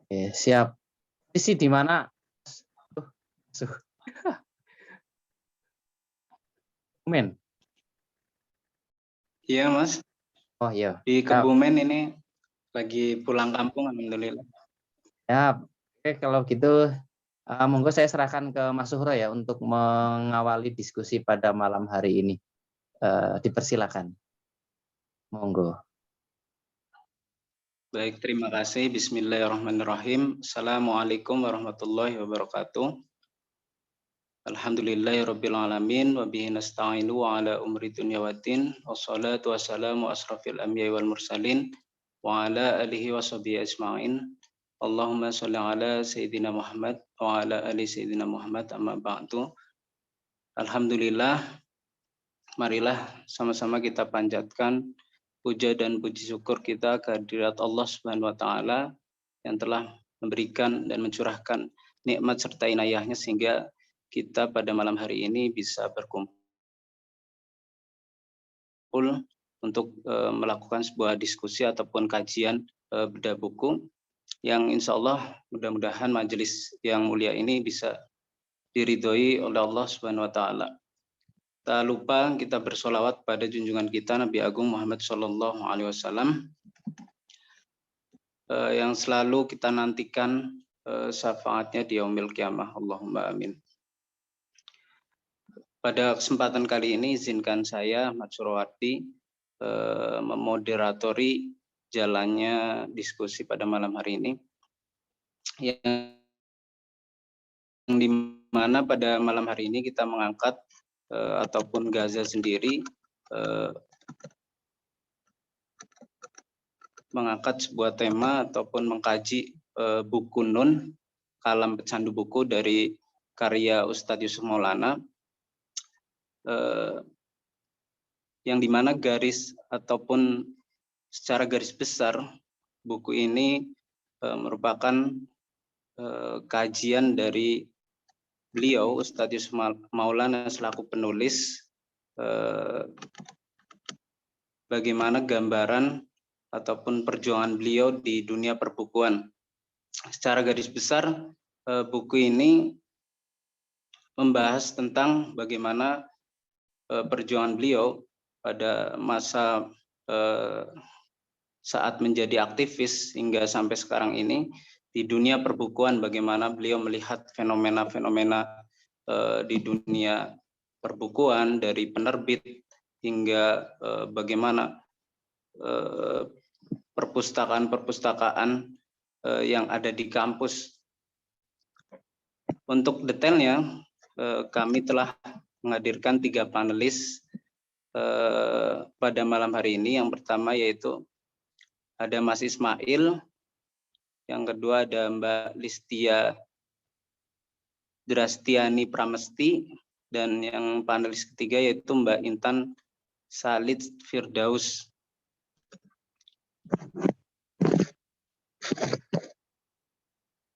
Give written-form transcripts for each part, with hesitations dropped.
Siap. Isi di mana? Men. Iya, Mas. Oh iya. Di Kebumen ini lagi pulang kampung, alhamdulillah. Ya, oke kalau gitu monggo saya serahkan ke Mas Suhro ya untuk mengawali diskusi pada malam hari ini. Dipersilakan. Monggo. Baik, terima kasih. Bismillahirrahmanirrahim. Assalamualaikum warahmatullahi wabarakatuh. Alhamdulillahirabbil alamin wa bihi nasta'inu ala umri dunya waddin. Wassalatu wassalamu asrafil anbiya'i wal mursalin wa ala alihi washabihi ajmain. Allahumma shalli ala sayyidina Muhammad wa ala ali sayyidina Muhammad, amma ba'du. Alhamdulillah, marilah sama-sama kita panjatkan puja dan puji syukur kita kehadirat Allah Subhanahu wa taala yang telah memberikan dan mencurahkan nikmat serta inayahnya sehingga kita pada malam hari ini bisa berkumpul untuk melakukan sebuah diskusi ataupun kajian bedah buku yang insya Allah mudah-mudahan majelis yang mulia ini bisa diridhoi oleh Allah Subhanahu wa taala. Tak lupa kita bersolawat pada junjungan kita Nabi Agung Muhammad Shallallahu Alaihi Wasallam yang selalu kita nantikan syafaatnya di yaumil qiyamah. Allahumma amin. Pada kesempatan kali ini izinkan saya Ahmad Surowardi memoderatori jalannya diskusi pada malam hari ini yang di mana pada malam hari ini kita mengangkat ataupun Gaza sendiri mengangkat sebuah tema ataupun mengkaji buku Nun, Kalam Pecandu Buku dari karya Ustadz Yusuf Maulana, yang dimana garis ataupun secara garis besar buku ini merupakan kajian dari beliau Ustadz Yusuf Maulana selaku penulis, bagaimana gambaran ataupun perjuangan beliau di dunia perbukuan. Secara garis besar buku ini membahas tentang bagaimana perjuangan beliau pada masa saat menjadi aktivis hingga sampai sekarang ini di dunia perbukuan, bagaimana beliau melihat fenomena-fenomena di dunia perbukuan dari penerbit hingga bagaimana perpustakaan-perpustakaan yang ada di kampus. Untuk detailnya kami telah menghadirkan 3 panelis pada malam hari ini. Yang pertama yaitu ada Mas Ismail, yang kedua ada Mbak Listia Drastiani Pramesti, dan yang panelis ketiga yaitu Mbak Intan Salid Firdaus.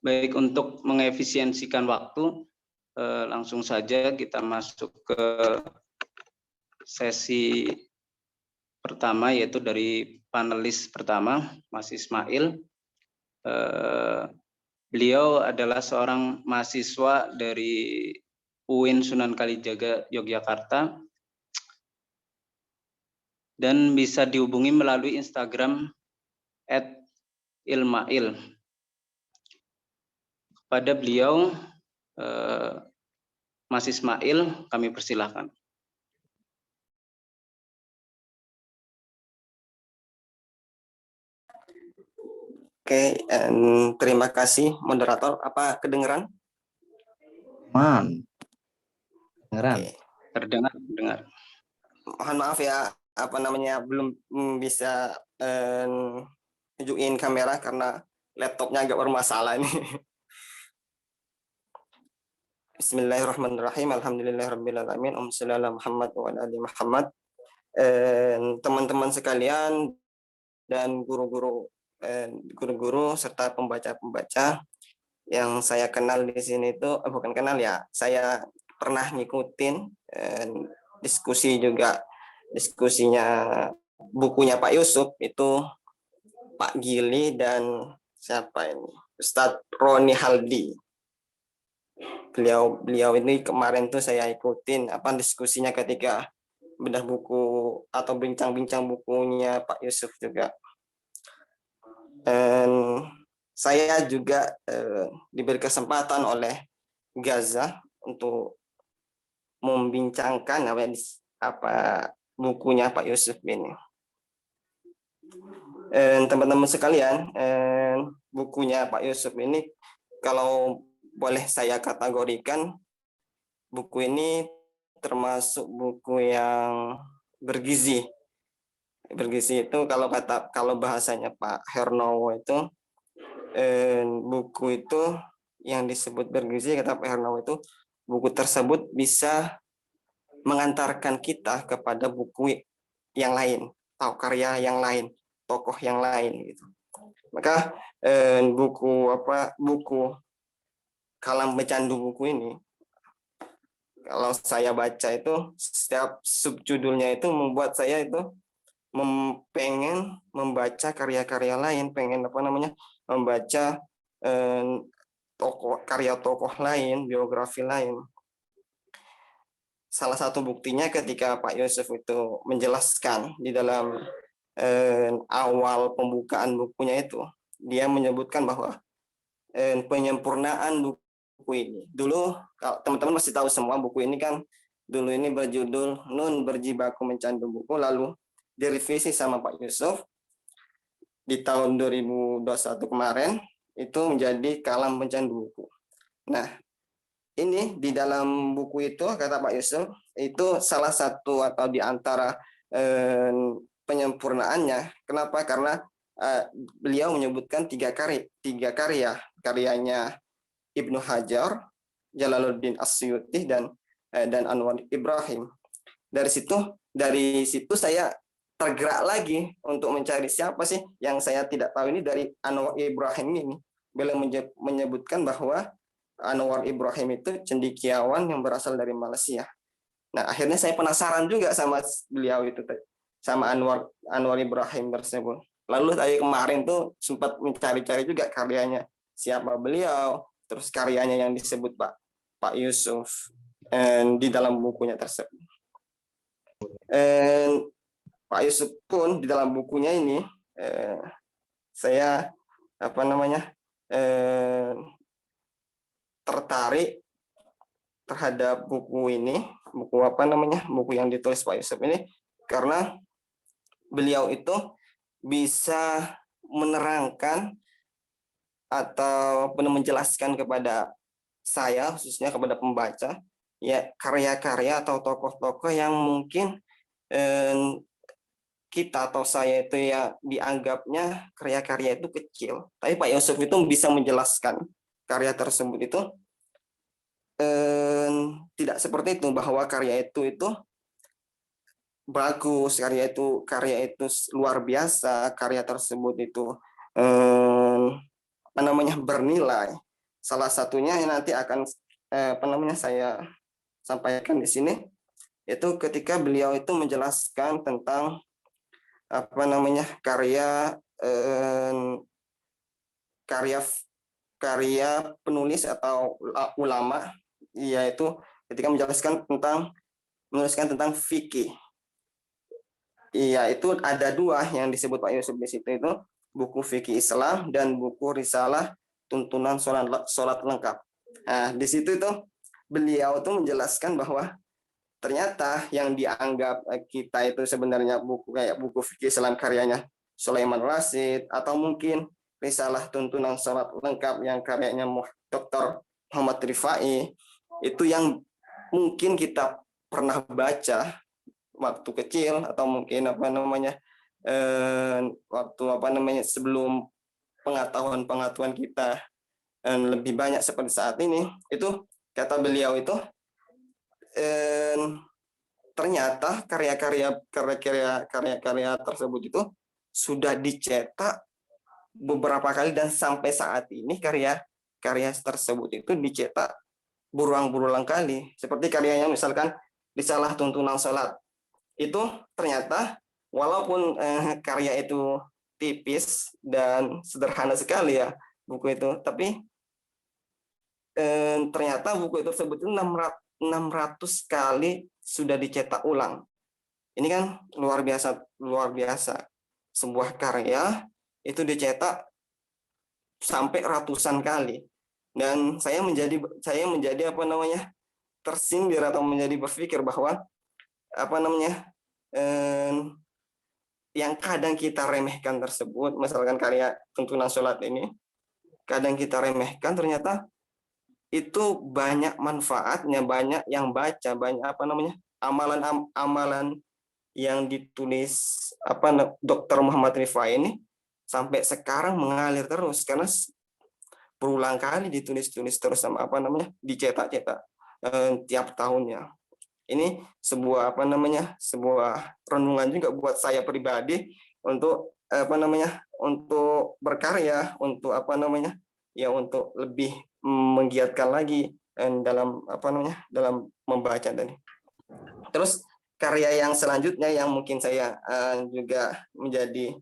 Baik, untuk mengefisiensikan waktu, langsung saja kita masuk ke sesi pertama, yaitu dari panelis pertama, Mas Ismail. Beliau adalah seorang mahasiswa dari UIN Sunan Kalijaga, Yogyakarta, dan bisa dihubungi melalui Instagram @ilmail. Pada beliau, Mas Ismail, kami persilahkan. Oke, terima kasih moderator. Apa kedengeran? Kedengeran. Oke. Terdengar. Mohon maaf ya, belum bisa tunjukin kamera karena laptopnya agak bermasalah ini. Bismillahirrahmanirrahim. Alhamdulillahirrahmanirrahim. Sallallahu Muhammad wa ali Muhammad. Teman-teman sekalian dan guru-guru serta pembaca-pembaca yang saya kenal di sini itu bukan kenal ya, saya pernah ngikutin diskusinya bukunya Pak Yusuf itu Pak Gili dan siapa ini Ustadz Roni Haldi. Beliau ini kemarin tuh saya ikutin diskusinya ketika bedah buku atau bincang-bincang bukunya Pak Yusuf juga. Dan saya juga diberi kesempatan oleh Gaza untuk membincangkan bukunya Pak Yusuf ini. Teman-teman sekalian, bukunya Pak Yusuf ini kalau boleh saya kategorikan, buku ini termasuk buku yang bergizi. Bergizi itu kalau bahasanya Pak Hernowo itu, buku itu yang disebut bergizi, kata Pak Hernowo itu, buku tersebut bisa mengantarkan kita kepada buku yang lain atau karya yang lain, tokoh yang lain gitu. Maka buku Kalam Pecandu buku ini, kalau saya baca itu, setiap subjudulnya itu membuat saya itu pengen membaca karya-karya lain, pengen membaca karya tokoh lain, biografi lain. Salah satu buktinya ketika Pak Yusuf itu menjelaskan di dalam awal pembukaan bukunya itu, dia menyebutkan bahwa penyempurnaan buku ini. Dulu teman-teman masih tahu semua, buku ini kan dulu ini berjudul Nun Berjibaku Mencandu Buku, lalu direvisi sama Pak Yusuf di tahun 2021 kemarin itu menjadi Kalam Pencandu Buku. Nah, ini di dalam buku itu kata Pak Yusuf itu salah satu atau di antara penyempurnaannya. Kenapa? Karena beliau menyebutkan tiga karya karyanya Ibnu Hajar, Jalaluddin Asyuti dan Anwar Ibrahim. Dari situ saya tergerak lagi untuk mencari siapa sih yang saya tidak tahu ini dari Anwar Ibrahim ini. Beliau menyebutkan bahwa Anwar Ibrahim itu cendekiawan yang berasal dari Malaysia. Nah, akhirnya saya penasaran juga sama beliau itu, sama Anwar Ibrahim tersebut. Lalu saya kemarin tuh sempat mencari-cari juga karyanya, siapa beliau, terus karyanya yang disebut Pak Yusuf di dalam bukunya tersebut. Pak Yusuf pun di dalam bukunya ini saya tertarik terhadap buku ini, buku yang ditulis Pak Yusuf ini, karena beliau itu bisa menerangkan atau menjelaskan kepada saya, khususnya kepada pembaca, ya karya-karya atau tokoh-tokoh yang mungkin kita atau saya itu ya dianggapnya karya-karya itu kecil, tapi Pak Yusuf itu bisa menjelaskan karya tersebut itu tidak seperti itu, bahwa karya itu bagus, karya itu luar biasa, karya tersebut itu bernilai. Salah satunya yang nanti akan saya sampaikan di sini itu ketika beliau itu menjelaskan tentang karya penulis atau ulama, yaitu ketika menuliskan tentang fikih. Iya, itu ada dua yang disebut Pak Yusuf di situ, itu buku fikih Islam dan buku Risalah Tuntunan Sholat Lengkap. Nah, di situ itu beliau tuh menjelaskan bahwa ternyata yang dianggap kita itu sebenarnya buku fikih Islam karyanya Sulaiman Rasyid, atau mungkin Risalah Tuntunan Sholat Lengkap yang karyanya Dr. Muhammad Rifai, itu yang mungkin kita pernah baca waktu kecil, atau mungkin waktu sebelum pengetahuan kita lebih banyak seperti saat ini. Itu kata beliau itu ternyata karya-karya tersebut itu sudah dicetak beberapa kali, dan sampai saat ini karya tersebut itu dicetak berulang-ulang kali. Seperti karyanya misalkan Risalah Tuntunan Sholat, itu ternyata walaupun karya itu tipis dan sederhana sekali ya, buku itu. Tapi ternyata buku itu sebetulnya 600 kali sudah dicetak ulang. Ini kan luar biasa. Sebuah karya itu dicetak sampai ratusan kali. Dan saya menjadi apa namanya, tersindir atau menjadi berpikir bahwa apa namanya, yang kadang kita remehkan tersebut, misalkan karya tuntunan sholat ini, kadang kita remehkan, ternyata itu banyak manfaatnya, banyak yang baca, banyak apa namanya, amalan yang ditulis Dr. Muhammad Rifai ini sampai sekarang mengalir terus karena berulang kali ditulis terus sama apa namanya, dicetak tiap tahunnya. Ini sebuah apa namanya, sebuah renungan juga buat saya pribadi untuk apa namanya, untuk berkarya, untuk apa namanya, ya untuk lebih menggiatkan lagi dalam apa namanya, dalam membaca tadi. Terus karya yang selanjutnya yang mungkin saya juga menjadi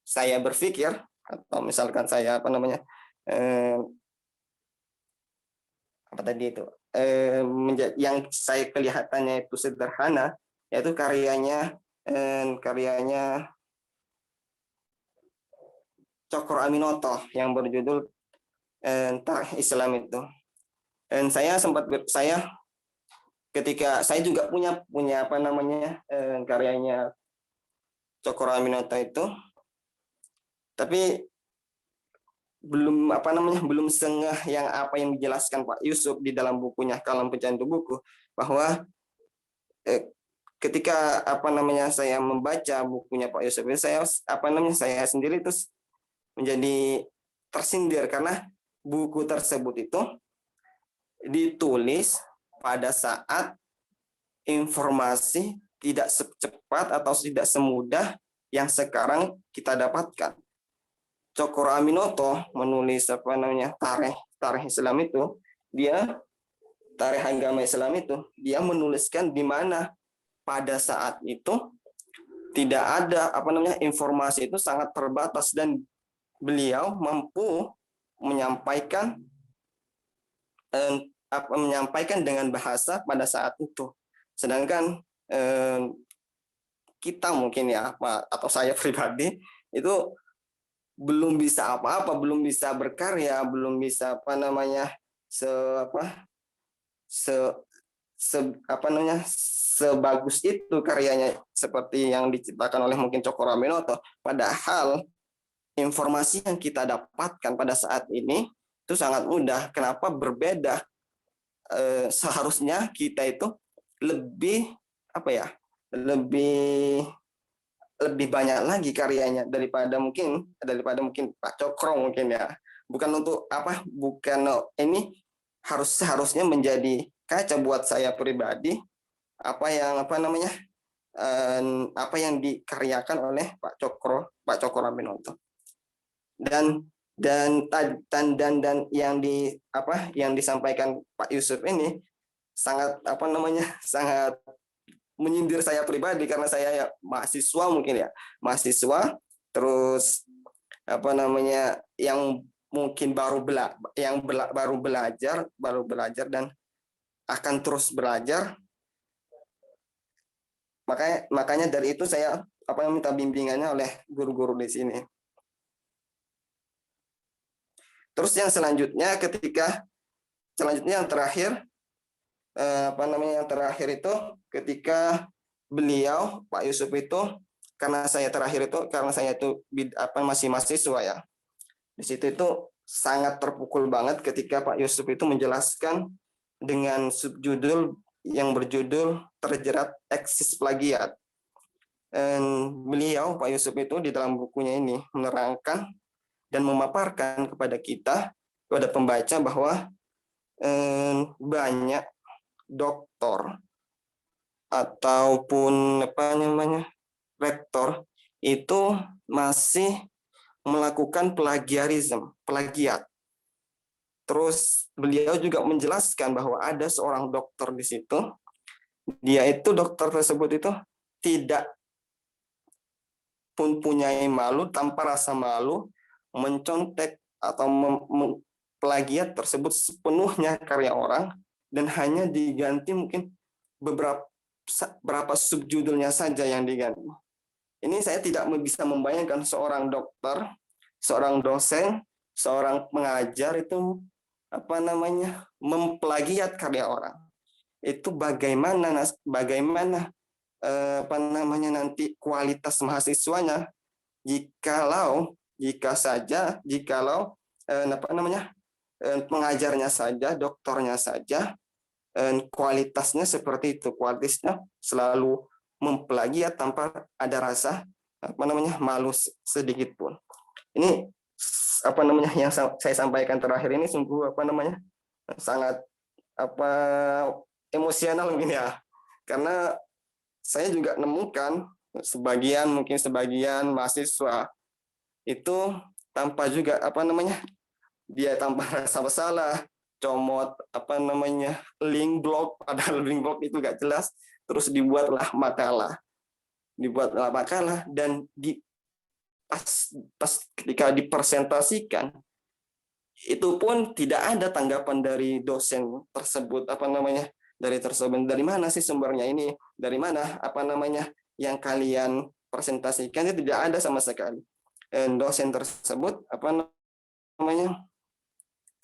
saya berpikir, atau misalkan saya apa namanya, apa tadi itu, yang saya kelihatannya itu sederhana, yaitu karyanya Cokro Aminoto yang berjudul Tarikh Islam itu. Dan saya ketika saya juga punya apa namanya, karyanya Cokro Aminoto itu, tapi belum apa namanya, belum sengeh yang apa yang dijelaskan Pak Yusuf di dalam bukunya Kalam Pecandu Buku, bahwa ketika apa namanya saya membaca bukunya Pak Yusuf itu, saya apa namanya, saya sendiri terus menjadi tersindir karena buku tersebut itu ditulis pada saat informasi tidak secepat atau tidak semudah yang sekarang kita dapatkan. Cokro Aminoto menulis apa namanya, tarikh Islam itu, dia tarikh agama Islam itu, dia menuliskan di mana pada saat itu tidak ada apa namanya, informasi itu sangat terbatas dan beliau mampu menyampaikan dengan bahasa pada saat itu. Sedangkan kita mungkin ya, atau saya pribadi itu belum bisa apa-apa, belum bisa berkarya, belum bisa apa namanya, sebagus itu karyanya seperti yang diciptakan oleh mungkin Cokro Aminoto. Padahal informasi yang kita dapatkan pada saat ini itu sangat mudah. Kenapa berbeda? Seharusnya kita itu lebih apa ya, lebih banyak lagi karyanya daripada mungkin Pak Cokro mungkin ya. Bukan untuk apa, bukan ini seharusnya menjadi kaca buat saya pribadi apa yang dikaryakan oleh Pak Cokro Aminoto. Dan yang disampaikan Pak Yusuf ini sangat sangat menyindir saya pribadi karena saya ya mahasiswa mungkin ya, terus yang mungkin baru belajar dan akan terus belajar. Makanya dari itu saya minta bimbingannya oleh guru-guru di sini. Terus yang selanjutnya yang terakhir itu ketika beliau Pak Yusuf itu, karena saya itu masih mahasiswa ya. Di situ itu sangat terpukul banget ketika Pak Yusuf itu menjelaskan dengan subjudul yang berjudul Terjerat Eksis Plagiat. Dan beliau Pak Yusuf itu di dalam bukunya ini menerangkan dan memaparkan kepada pembaca bahwa banyak doktor ataupun rektor itu masih melakukan plagiat. Terus beliau juga menjelaskan bahwa ada seorang dokter di situ, dokter tersebut itu tidak pun punya malu, tanpa rasa malu mencontek atau plagiat tersebut sepenuhnya karya orang dan hanya diganti mungkin beberapa subjudulnya saja yang diganti. Ini saya tidak bisa membayangkan seorang dokter, seorang dosen, seorang pengajar itu memplagiat karya orang. Itu bagaimana nanti kualitas mahasiswanya jikalau pengajarnya saja, doktornya saja kualitasnya seperti itu, kualitasnya selalu memplagiat tanpa ada rasa malu sedikit pun. Ini yang saya sampaikan terakhir ini sungguh sangat emosional mungkin ya, karena saya juga nemukan sebagian mahasiswa itu tanpa juga dia tanpa rasa bersalah comot link blog, padahal link blog itu gak jelas, terus dibuatlah makalah dan pas ketika dipresentasikan itu pun tidak ada tanggapan dari dosen tersebut dari mana sih sumbernya ini, dari mana yang kalian presentasikan, itu tidak ada sama sekali. Dosen tersebut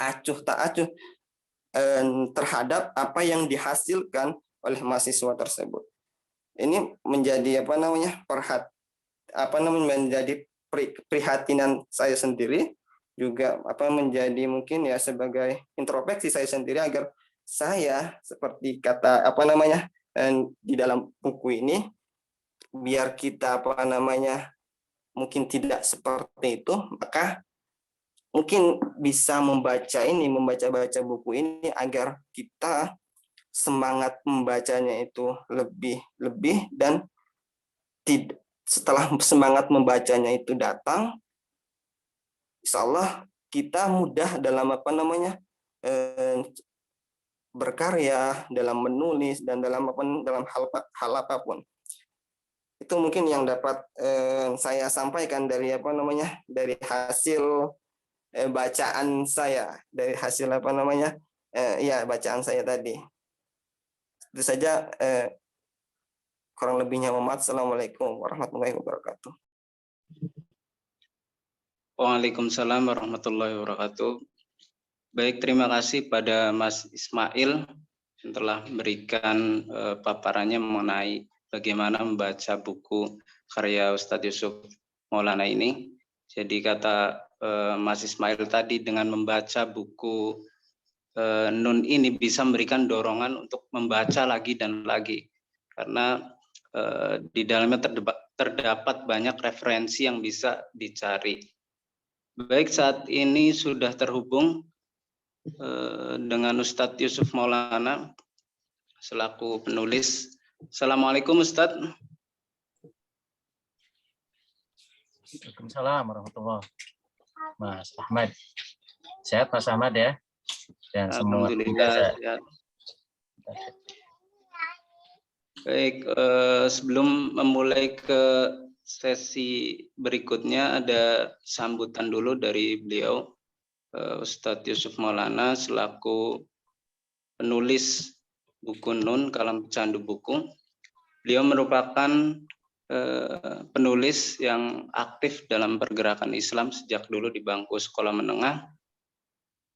acuh tak acuh terhadap apa yang dihasilkan oleh mahasiswa tersebut. Ini menjadi menjadi prihatinan saya sendiri, juga menjadi mungkin ya sebagai introspeksi saya sendiri agar saya seperti kata di dalam buku ini, biar kita mungkin tidak seperti itu, maka mungkin bisa membaca buku ini agar kita semangat membacanya itu lebih dan setelah semangat membacanya itu datang, insya Allah kita mudah dalam berkarya, dalam menulis, dan dalam hal apapun. Itu mungkin yang dapat saya sampaikan dari dari hasil bacaan saya, dari hasil bacaan saya tadi. Itu saja, kurang lebihnya mohon maaf. Assalamualaikum warahmatullahi wabarakatuh. Waalaikumsalam warahmatullahi wabarakatuh. Baik, terima kasih pada Mas Ismail yang telah memberikan paparannya mengenai bagaimana membaca buku karya Ustadz Yusuf Maulana ini. Jadi kata Mas Ismail tadi, dengan membaca buku Nun ini bisa memberikan dorongan untuk membaca lagi dan lagi, karena di dalamnya terdapat banyak referensi yang bisa dicari. Baik, saat ini sudah terhubung dengan Ustadz Yusuf Maulana selaku penulis. Assalamualaikum Ustadz. Waalaikumsalam warahmatullahi wabarakatuh. Mas Ahmad, sehat Mas Ahmad ya? Dan semua Alhamdulillah sehat. Baik, sebelum memulai ke sesi berikutnya, ada sambutan dulu dari beliau, Ustadz Yusuf Maulana selaku penulis buku Nun, Kalam Pecandu Buku. Beliau merupakan penulis yang aktif dalam pergerakan Islam sejak dulu di bangku sekolah menengah,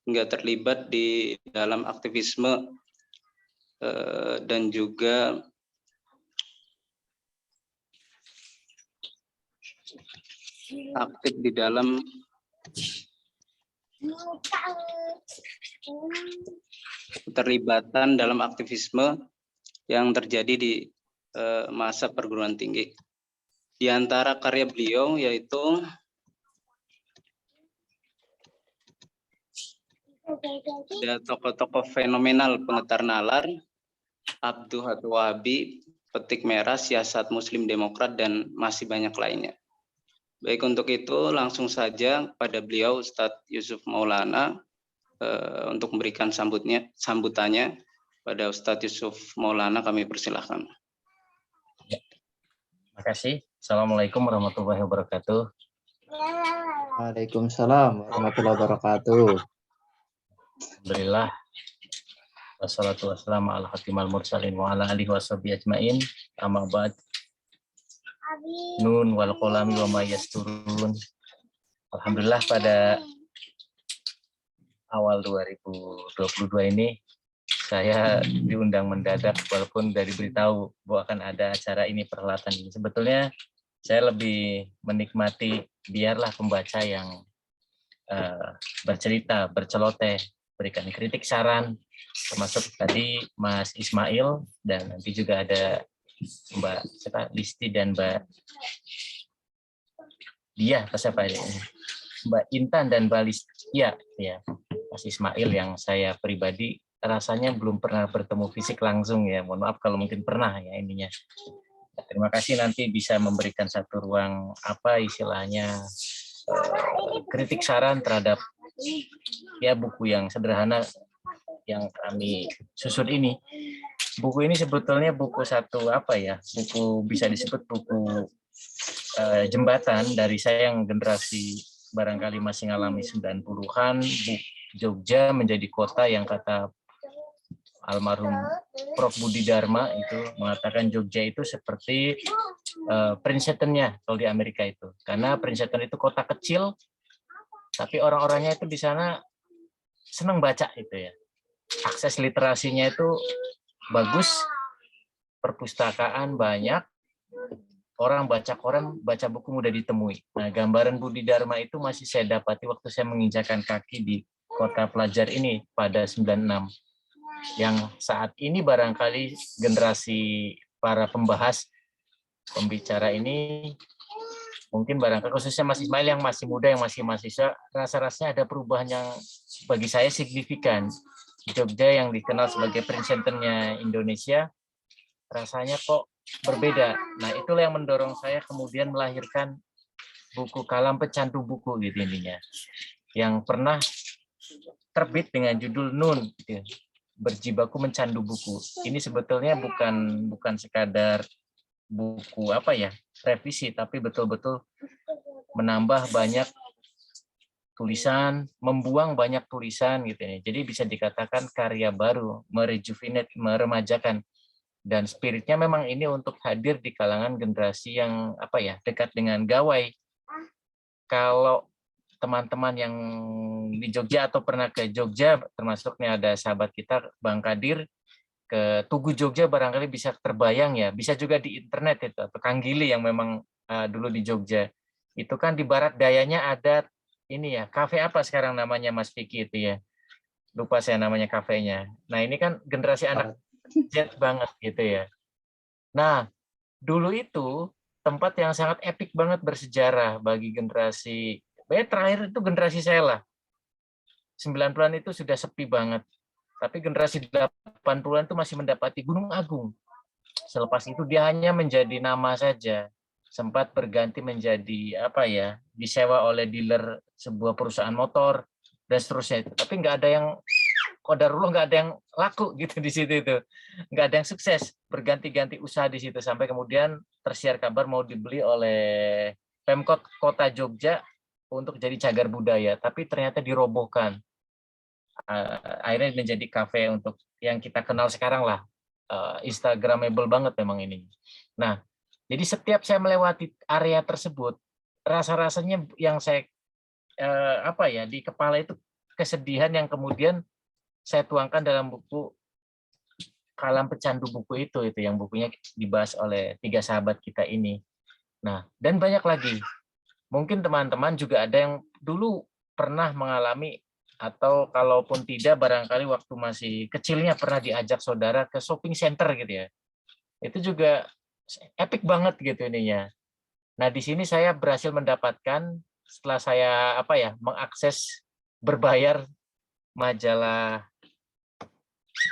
hingga terlibat di dalam aktivisme dan juga aktif di dalam keterlibatan dalam aktivisme yang terjadi di masa perguruan tinggi. Di antara karya beliau yaitu ada tokoh-tokoh fenomenal Pengetar Nalar, Abdul Wahabi, Petik Merah, Siasat Muslim Demokrat, dan masih banyak lainnya. Baik, untuk itu langsung saja pada beliau Ustadz Yusuf Maulana untuk memberikan sambutannya. Pada Ustadz Yusuf Maulana kami persilahkan. Terima kasih. Assalamualaikum warahmatullahi wabarakatuh. Waalaikumsalam warahmatullahi wabarakatuh. Alhamdulillah. Wassalatu wassalamu ala khatimal mursalin wa ala alihi washabihi ajmain. Amma ba'd. Nun wal qalami wa ma yasturun. Alhamdulillah pada awal 2022 ini saya diundang mendadak walaupun dari beritahu bahwa akan ada acara ini, perhelatan ini. Sebetulnya saya lebih menikmati biarlah pembaca yang bercerita, berceloteh, berikan kritik, saran, termasuk tadi Mas Ismail dan nanti juga ada Mbak Listi dan Mbak Dia, siapa ini? Mbak Intan dan Mbak Listi. Ya, Mas Ismail yang saya pribadi rasanya belum pernah bertemu fisik langsung ya. Mohon maaf kalau mungkin pernah ya ininya. Terima kasih, nanti bisa memberikan satu ruang apa istilahnya kritik saran terhadap ya buku yang sederhana yang kami susun ini. Buku ini sebetulnya buku satu apa ya? Buku bisa disebut buku jembatan dari saya yang generasi barangkali masih ngalami 90-an, Jogja menjadi kota yang kata almarhum Prof. Budi Dharma itu mengatakan Jogja itu seperti Princeton-nya kalau di Amerika itu. Karena Princeton itu kota kecil, tapi orang-orangnya itu di sana senang baca itu ya. Akses literasinya itu bagus, perpustakaan banyak, orang baca koran, baca buku mudah ditemui. Nah, gambaran Budi Dharma itu masih saya dapati waktu saya menginjakan kaki di kota pelajar ini pada 96. Yang saat ini barangkali generasi para pembicara ini mungkin barangkali khususnya Mas Ismail yang masih muda, yang masih mahasiswa, rasa-rasanya ada perubahan yang bagi saya signifikan. Jogja yang dikenal sebagai Princeton-nya Indonesia rasanya kok berbeda. Nah, itulah yang mendorong saya kemudian melahirkan buku Kalam Pecandu Buku gitu intinya. Yang pernah terbit dengan judul Nun gitu. Berjibaku mencandu buku. Ini sebetulnya bukan sekadar buku apa ya, revisi, tapi betul-betul menambah banyak tulisan, membuang banyak tulisan gitu ya. Jadi bisa dikatakan karya baru, merejuvenate, meremajakan. Dan spiritnya memang ini untuk hadir di kalangan generasi yang apa ya, dekat dengan gawai. Kalau teman-teman yang di Jogja atau pernah ke Jogja, termasuknya ada sahabat kita Bang Kadir ke Tugu Jogja, barangkali bisa terbayang ya, bisa juga di internet itu, atau Kang Gili yang memang dulu di Jogja. Itu kan di barat dayanya ada ini ya, kafe apa sekarang namanya Mas Vicky itu ya, lupa saya namanya kafenya. Nah ini kan generasi anak Z banget gitu ya. Nah dulu itu tempat yang sangat epik banget, bersejarah bagi generasi, terakhir itu generasi saya lah. 90-an itu sudah sepi banget. Tapi generasi 80-an itu masih mendapati Gunung Agung. Selepas itu dia hanya menjadi nama saja. Sempat berganti menjadi apa ya, disewa oleh dealer sebuah perusahaan motor dan seterusnya. Tapi nggak ada yang qadarullah, nggak ada yang laku gitu di situ itu. Nggak ada yang sukses. Berganti-ganti usaha di situ sampai kemudian tersiar kabar mau dibeli oleh Pemkot Kota Jogja untuk jadi cagar budaya, tapi ternyata dirobohkan. Akhirnya menjadi kafe untuk yang kita kenal sekarang lah, Instagramable banget memang ini. Nah, jadi setiap saya melewati area tersebut, rasa-rasanya yang saya apa ya, di kepala itu kesedihan yang kemudian saya tuangkan dalam buku Kalam Pecandu Buku itu yang bukunya dibahas oleh 3 sahabat kita ini. Nah, dan banyak lagi. Mungkin teman-teman juga ada yang dulu pernah mengalami, atau kalaupun tidak barangkali waktu masih kecilnya pernah diajak saudara ke shopping center gitu ya. Itu juga epic banget gitu ininya. Nah, di sini saya berhasil mendapatkan setelah saya apa ya, mengakses berbayar majalah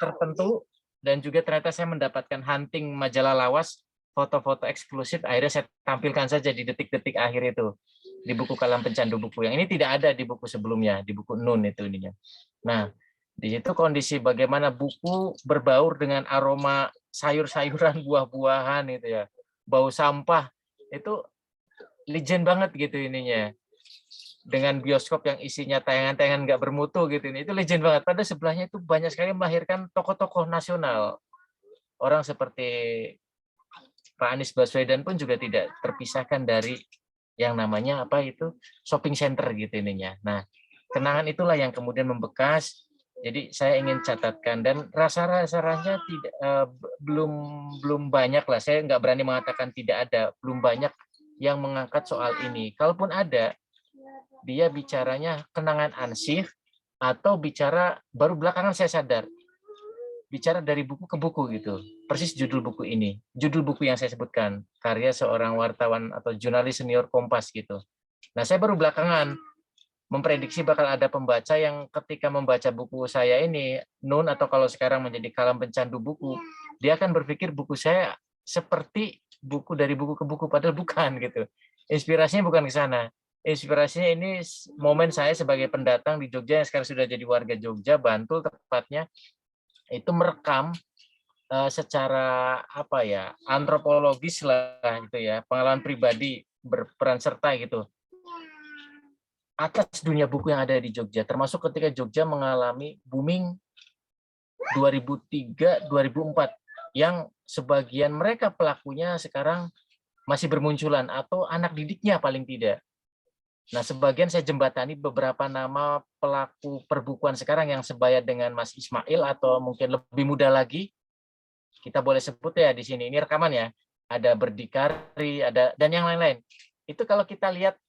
tertentu, dan juga ternyata saya mendapatkan hunting majalah lawas, foto-foto eksklusif, akhirnya saya tampilkan saja di detik-detik akhir itu di buku Kalam Pecandu Buku. Yang ini tidak ada di buku sebelumnya, di buku Nun itu ininya. Nah, di situ kondisi bagaimana buku berbaur dengan aroma sayur-sayuran, buah-buahan itu ya, bau sampah, itu legend banget gitu ininya. dengan bioskop yang isinya tayangan-tayangan nggak bermutu gitu. Itu legend banget. Pada sebelahnya itu banyak sekali melahirkan tokoh-tokoh nasional. Orang seperti Pak Anies Baswedan pun juga tidak terpisahkan dari yang namanya apa itu shopping center gitu ininya. Nah, kenangan itulah yang kemudian membekas. Jadi saya ingin catatkan dan rasa-rasanya tidak belum banyak lah. Saya nggak berani mengatakan tidak ada, belum banyak yang mengangkat soal ini. Kalaupun ada, dia bicaranya kenangan ansih atau bicara baru belakangan saya sadar bicara dari buku ke buku gitu. Persis judul buku ini, judul buku yang saya sebutkan, karya seorang wartawan atau jurnalis senior Kompas gitu. Nah, saya baru belakangan memprediksi bakal ada pembaca yang ketika membaca buku saya ini, Nun atau kalau sekarang menjadi kalam pencandu buku, dia akan berpikir buku saya seperti buku dari buku ke buku, padahal bukan gitu. Inspirasinya bukan ke sana. Inspirasinya ini momen saya sebagai pendatang di Jogja yang sekarang sudah jadi warga Jogja, Bantul tepatnya, itu merekam secara apa ya, antropologis lah gitu ya, pengalaman pribadi berperan serta gitu atas dunia buku yang ada di Jogja, termasuk ketika Jogja mengalami booming 2003-2004 yang sebagian mereka pelakunya sekarang masih bermunculan atau anak didiknya paling tidak. Nah, sebagian saya jembatani beberapa nama pelaku perbukuan sekarang yang sebaya dengan Mas Ismail atau mungkin lebih muda lagi. Kita boleh sebut ya di sini. Ini rekaman ya. Ada Berdikari, ada dan yang lain-lain. Itu kalau kita lihat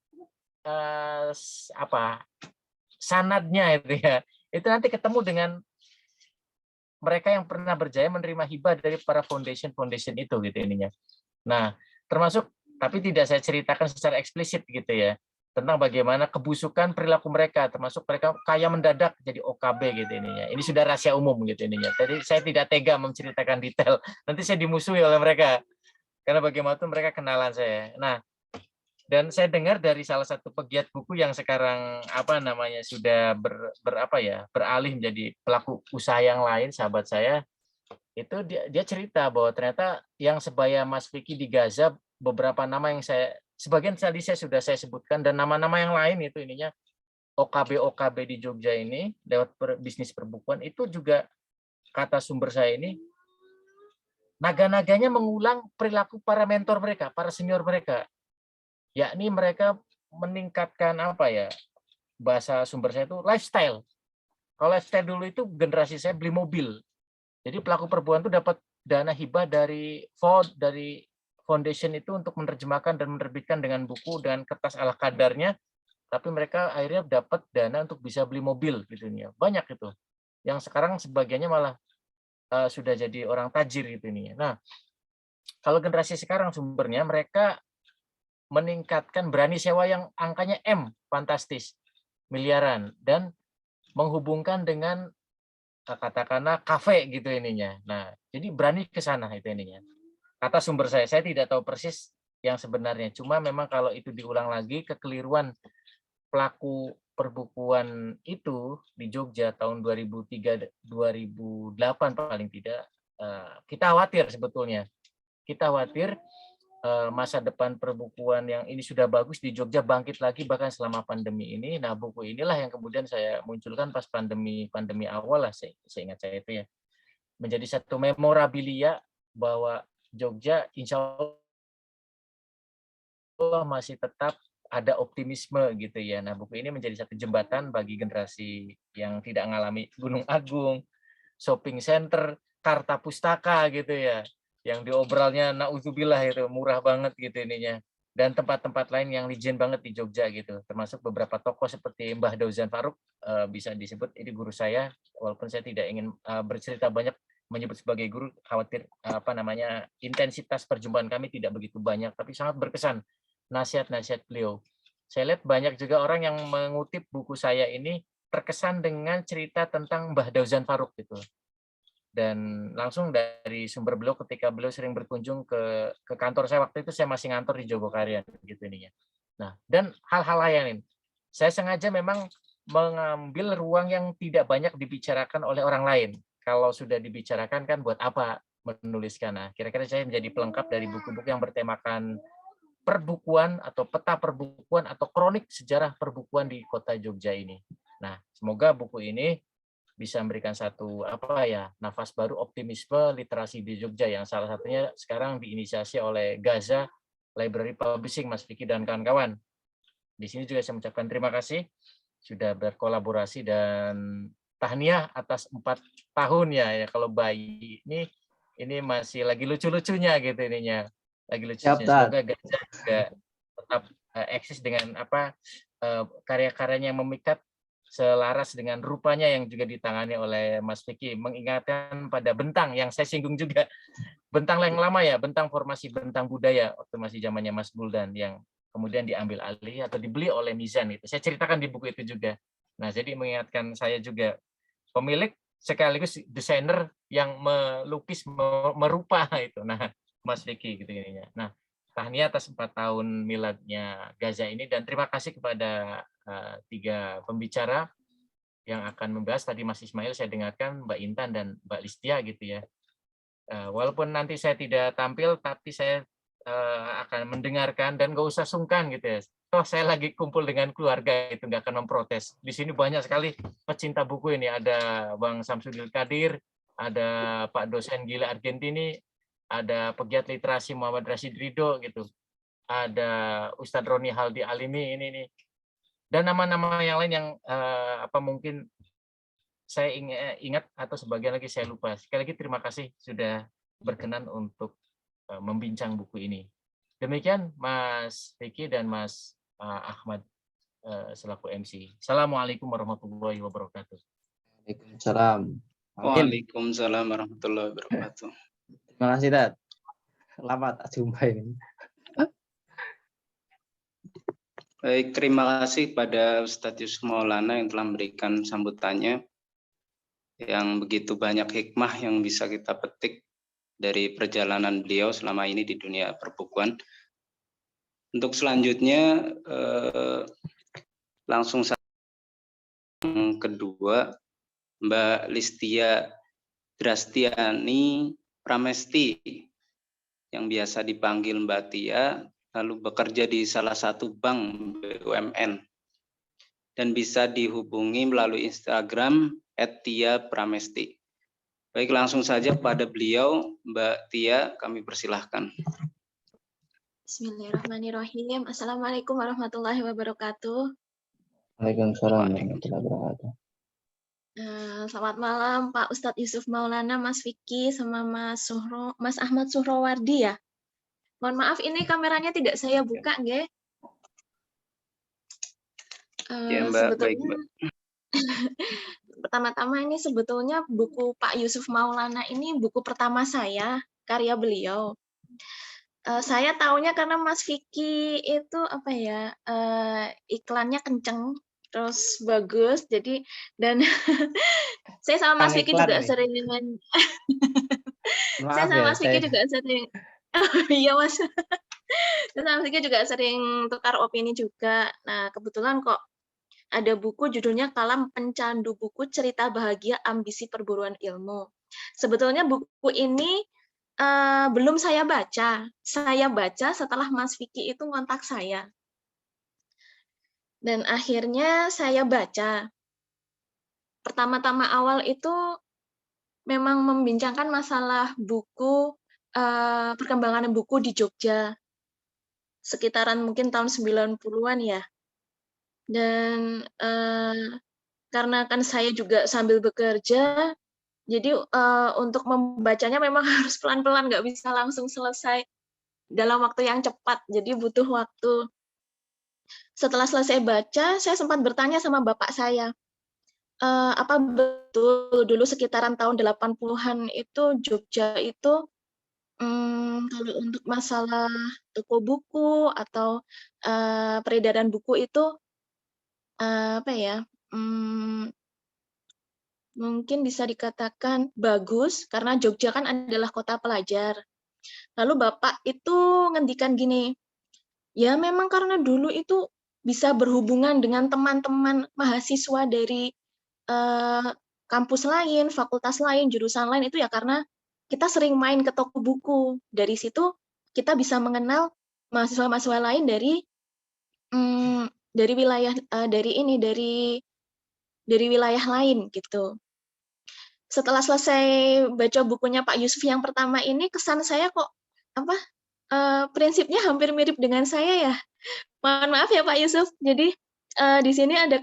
sanadnya itu ya. Itu nanti ketemu dengan mereka yang pernah berjaya menerima hibah dari para foundation itu gitu ininya. Nah, termasuk tapi tidak saya ceritakan secara eksplisit gitu ya tentang bagaimana kebusukan perilaku mereka, termasuk mereka kaya mendadak jadi OKB gitu ininya. Ini sudah rahasia umum gitu ininya. Jadi saya tidak tega menceritakan detail. Nanti saya dimusuhi oleh mereka karena bagaimanapun mereka kenalan saya. Nah, dan saya dengar dari salah satu pegiat buku yang sekarang apa namanya sudah beralih menjadi pelaku usaha yang lain, sahabat saya itu dia cerita bahwa ternyata yang sebaya Mas Vicky di Gaza beberapa nama yang sebagian tadi sudah saya sebutkan dan nama-nama yang lain itu ininya OKB di Jogja ini lewat bisnis perbukuan itu juga kata sumber saya ini naga-naganya mengulang perilaku para mentor mereka, para senior mereka. Yakni mereka meningkatkan apa ya, bahasa sumber saya itu lifestyle. Kalau lifestyle dulu itu generasi saya beli mobil. Jadi pelaku perbuatan itu dapat dana hibah dari foundation itu untuk menerjemahkan dan menerbitkan dengan buku dengan kertas ala kadarnya, tapi mereka akhirnya dapat dana untuk bisa beli mobil gitu nih. Banyak itu. Yang sekarang sebagiannya malah sudah jadi orang tajir gitu nih. Nah, kalau generasi sekarang sumbernya mereka meningkatkan berani sewa yang angkanya M, fantastis, miliaran, dan menghubungkan dengan katakanlah kafe gitu ininya. Nah, jadi berani ke sana itu ininya. Kata sumber saya tidak tahu persis yang sebenarnya. Cuma memang kalau itu diulang lagi, kekeliruan pelaku perbukuan itu di Jogja tahun 2003-2008 paling tidak, kita khawatir sebetulnya. Kita khawatir masa depan perbukuan yang ini sudah bagus di Jogja bangkit lagi bahkan selama pandemi ini. Nah, buku inilah yang kemudian saya munculkan pas pandemi awal lah, saya ingat saya itu ya. Menjadi satu memorabilia bahwa Jogja insya Allah masih tetap ada optimisme gitu ya. Nah, buku ini menjadi satu jembatan bagi generasi yang tidak mengalami Gunung Agung, shopping center, Karta Pustaka gitu ya. Yang diobrolnya naudzubillah itu murah banget gitu ininya. Dan tempat-tempat lain yang legend banget di Jogja gitu. Termasuk beberapa tokoh seperti Mbah Dauzan Faruk bisa disebut ini guru saya, walaupun saya tidak ingin bercerita banyak menyebut sebagai guru, khawatir intensitas perjumpaan kami tidak begitu banyak, tapi sangat berkesan nasihat-nasihat beliau. Saya lihat banyak juga orang yang mengutip buku saya ini terkesan dengan cerita tentang Mbah Dauzan Faruk gitu. Dan langsung dari sumber beliau ketika beliau sering berkunjung ke kantor saya waktu itu, saya masih ngantor di Jogokarian gitu ininya. Nah, dan hal-hal lain. Saya sengaja memang mengambil ruang yang tidak banyak dibicarakan oleh orang lain. Kalau sudah dibicarakan kan buat apa menuliskan. Nah, kira-kira saya menjadi pelengkap dari buku-buku yang bertemakan perbukuan atau peta perbukuan atau kronik sejarah perbukuan di kota Jogja ini. Nah, semoga buku ini bisa memberikan satu nafas baru optimisme literasi di Jogja yang salah satunya sekarang diinisiasi oleh Gaza Library Publishing, Mas Vicky dan kawan-kawan. Di sini juga saya mengucapkan terima kasih sudah berkolaborasi dan tahniah atas 4 tahun ya. Kalau bayi ini masih lagi lucu-lucunya gitu ininya. Lagi lucunya. Semoga Gaza juga tetap eksis dengan karya-karyanya yang memikat selaras dengan rupanya yang juga ditangani oleh Mas Vicky, mengingatkan pada Bentang yang saya singgung juga. Bentang yang lama ya, Bentang formasi Bentang budaya waktu masih zamannya Mas Buldan yang kemudian diambil alih atau dibeli oleh Mizan itu. Saya ceritakan di buku itu juga. Nah, jadi mengingatkan saya juga pemilik sekaligus desainer yang melukis merupa itu. Nah, Mas Vicky gitu ininya. Nah, tahniah atas 4 tahun miladnya Gaza ini dan terima kasih kepada 3 pembicara yang akan membahas. Tadi Mas Ismail saya dengarkan, Mbak Intan dan Mbak Listia gitu ya. Walaupun nanti saya tidak tampil, tapi saya akan mendengarkan dan nggak usah sungkan gitu ya. Toh saya lagi kumpul dengan keluarga itu nggak akan memprotes. Di sini banyak sekali pecinta buku ini. Ada Bang Samsudil Kadir, ada Pak dosen Gila Argentini, ada pegiat literasi Muhammad Rashid Ridho gitu. Ada Ustadz Roni Haldi Alimi ini dan nama-nama yang lain yang mungkin saya ingat atau sebagian lagi saya lupa. Sekali lagi terima kasih sudah berkenan untuk membincang buku ini. Demikian Mas Vicky dan Mas Ahmad selaku MC. Assalamualaikum warahmatullahi wabarakatuh. Waalaikumsalam. Waalaikumsalam warahmatullahi wabarakatuh. Terima kasih, Dad. Selamat jumpa ini. Baik, terima kasih pada Ustadz Yusuf Maulana yang telah memberikan sambutannya yang begitu banyak hikmah yang bisa kita petik dari perjalanan beliau selama ini di dunia perbukuan. Untuk selanjutnya langsung yang kedua Mbak Listia Drastiani Pramesti yang biasa dipanggil Mbak Tia, lalu bekerja di salah satu bank BUMN dan bisa dihubungi melalui Instagram @tia_pramesti. Baik, langsung saja pada beliau, Mbak Tia, kami persilahkan. Bismillahirrahmanirrahim. Assalamualaikum warahmatullahi wabarakatuh. Waalaikumsalam warahmatullahi wabarakatuh. Selamat malam Pak Ustadz Yusuf Maulana, Mas Vicky, sama Mas Ahmad Suhrowardi ya. Mohon maaf ini kameranya tidak saya buka, nggih. Ya, Mbak, baik, Mbak. Pertama-tama ini sebetulnya buku Pak Yusuf Maulana ini buku pertama saya, karya beliau. Saya taunya karena Mas Vicky itu iklannya kenceng, terus bagus, jadi dan saya sama Mas Vicky juga sering saya sama Mas Vicky juga sering iya Mas. Saya sama Mas Vicky juga sering tukar opini juga. Nah, kebetulan kok ada buku judulnya Kalam Pencandu Buku Cerita Bahagia Ambisi Perburuan Ilmu. Sebetulnya buku ini belum saya baca. Saya baca setelah Mas Vicky itu ngontak saya. Dan akhirnya saya baca. Pertama-tama awal itu memang membincangkan masalah buku, perkembangan buku di Jogja. Sekitaran mungkin tahun 90-an ya. Dan karena kan saya juga sambil bekerja, jadi untuk membacanya memang harus pelan-pelan, nggak bisa langsung selesai dalam waktu yang cepat, jadi butuh waktu. Setelah selesai baca, saya sempat bertanya sama bapak saya, apa betul dulu sekitaran tahun 80-an itu Jogja itu kalau untuk masalah toko buku atau peredaran buku itu mungkin bisa dikatakan bagus karena Jogja kan adalah kota pelajar. Lalu bapak itu ngendikan gini, ya memang karena dulu itu bisa berhubungan dengan teman-teman mahasiswa dari kampus lain, fakultas lain, jurusan lain itu ya karena kita sering main ke toko buku. Dari situ kita bisa mengenal mahasiswa-mahasiswa lain dari wilayah dari wilayah lain gitu. Setelah selesai baca bukunya Pak Yusuf yang pertama ini, kesan saya kok prinsipnya hampir mirip dengan saya ya. Mohon maaf ya Pak Yusuf. Jadi di sini ada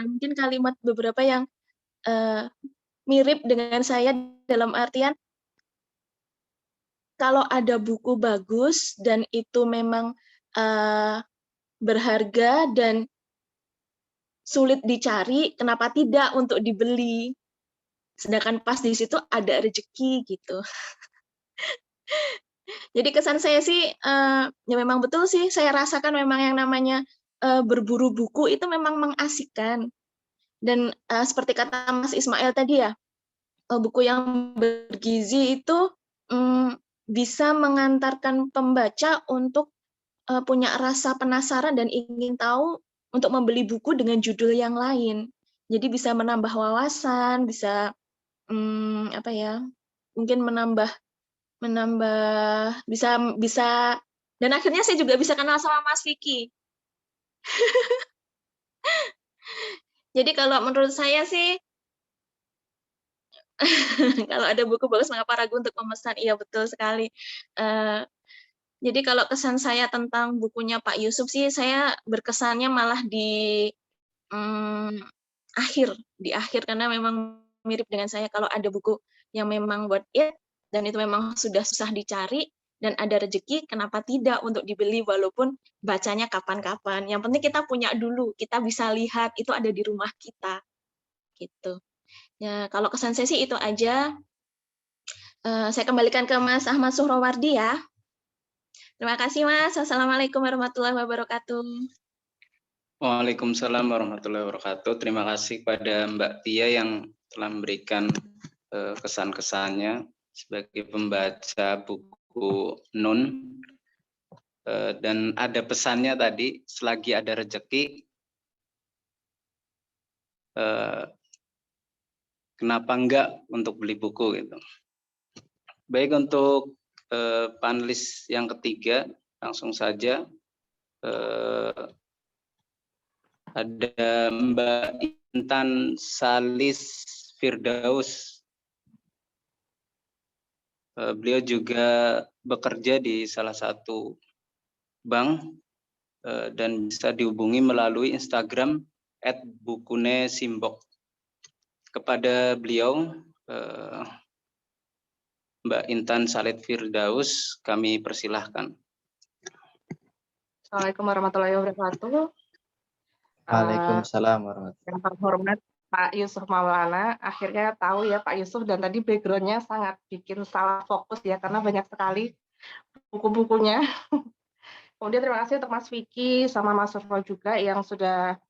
mungkin kalimat beberapa yang mirip dengan saya, dalam artian kalau ada buku bagus dan itu memang berharga dan sulit dicari, kenapa tidak untuk dibeli? Sedangkan pas di situ ada rezeki gitu. Jadi kesan saya sih, ya memang betul sih, saya rasakan memang yang namanya berburu buku itu memang mengasihkan. Dan seperti kata Mas Ismail tadi ya, buku yang bergizi itu bisa mengantarkan pembaca untuk punya rasa penasaran dan ingin tahu untuk membeli buku dengan judul yang lain. Jadi bisa menambah wawasan, bisa mungkin menambah bisa dan akhirnya saya juga bisa kenal sama Mas Vicky. Jadi kalau menurut saya sih kalau ada buku bagus mengapa ragu untuk memesan? Iya betul sekali. Jadi kalau kesan saya tentang bukunya Pak Yusuf sih, saya berkesannya malah di akhir karena memang mirip dengan saya, kalau ada buku yang memang worth it dan itu memang sudah susah dicari dan ada rezeki, kenapa tidak untuk dibeli walaupun bacanya kapan-kapan. Yang penting kita punya dulu, kita bisa lihat itu ada di rumah kita. Gitu. Ya, kalau kesan saya sih itu aja. Saya kembalikan ke Mas Ahmad Suhrowardi ya. Terima kasih Mas. Assalamualaikum warahmatullahi wabarakatuh. Waalaikumsalam warahmatullahi wabarakatuh. Terima kasih pada Mbak Tia yang telah memberikan kesan-kesannya sebagai pembaca buku Nun. Dan ada pesannya tadi, selagi ada rezeki, kenapa enggak untuk beli buku gitu. Baik, untuk panelis yang ketiga, langsung saja ada Mbak Intan Salis Firdaus. Beliau juga bekerja di salah satu bank dan bisa dihubungi melalui Instagram @bukunesimbok. Kepada beliau, Mbak Intan Salis Firdaus, kami persilahkan. Assalamualaikum warahmatullahi wabarakatuh. Waalaikumsalam warahmatullahi Yang terhormat Pak Yusuf Maulana, akhirnya tahu ya Pak Yusuf, dan tadi background-nya sangat bikin salah fokus ya, karena banyak sekali buku-bukunya. Kemudian terima kasih untuk Mas Vicky sama Mas Survo juga yang sudah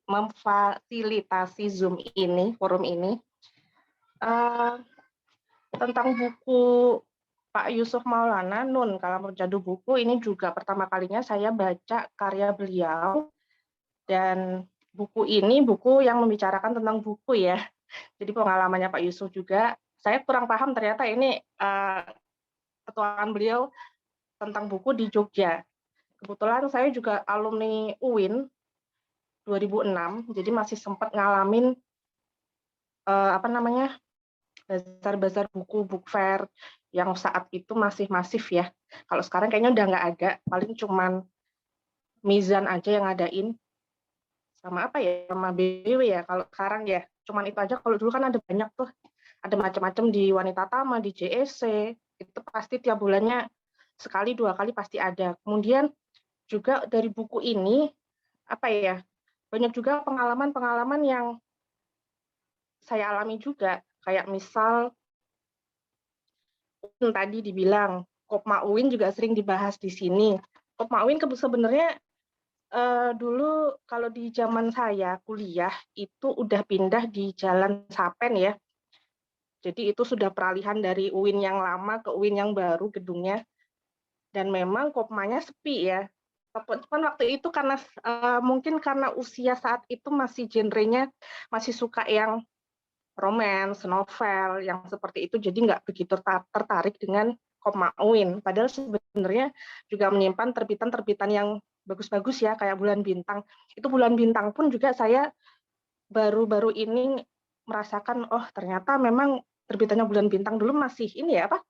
memfasilitasi Zoom ini, forum ini. Tentang buku Pak Yusuf Maulana, Nun, Kalam Jadu Buku, ini juga pertama kalinya saya baca karya beliau. Dan buku ini buku yang membicarakan tentang buku ya. Jadi pengalamannya Pak Yusuf juga, saya kurang paham ternyata ini petualangan beliau tentang buku di Jogja. Kebetulan saya juga alumni UIN 2006, jadi masih sempat ngalamin bazar-bazar buku, book fair yang saat itu masih masif ya. Kalau sekarang kayaknya udah nggak ada, paling cuman Mizan aja yang ngadain. Sama sama BW ya, kalau sekarang ya cuman itu aja. Kalau dulu kan ada banyak tuh, ada macam-macam di Wanita Tama, di JEC, itu pasti tiap bulannya sekali 2 kali pasti ada. Kemudian juga dari buku ini banyak juga pengalaman-pengalaman yang saya alami juga, kayak misal tadi dibilang Kopma UIN juga sering dibahas di sini. Kopma UIN sebenarnya dulu kalau di zaman saya kuliah itu udah pindah di Jalan Sapen ya. Jadi itu sudah peralihan dari UIN yang lama ke UIN yang baru gedungnya. Dan memang Kopmanya sepi ya. Cuman waktu itu karena mungkin karena usia saat itu masih genrenya masih suka yang romance, novel, yang seperti itu, jadi nggak begitu tertarik dengan Komauin. Padahal sebenarnya juga menyimpan terbitan-terbitan yang bagus-bagus ya, kayak Bulan Bintang. Itu Bulan Bintang pun juga saya baru-baru ini merasakan, oh ternyata memang terbitannya Bulan Bintang dulu masih ini ya, apa,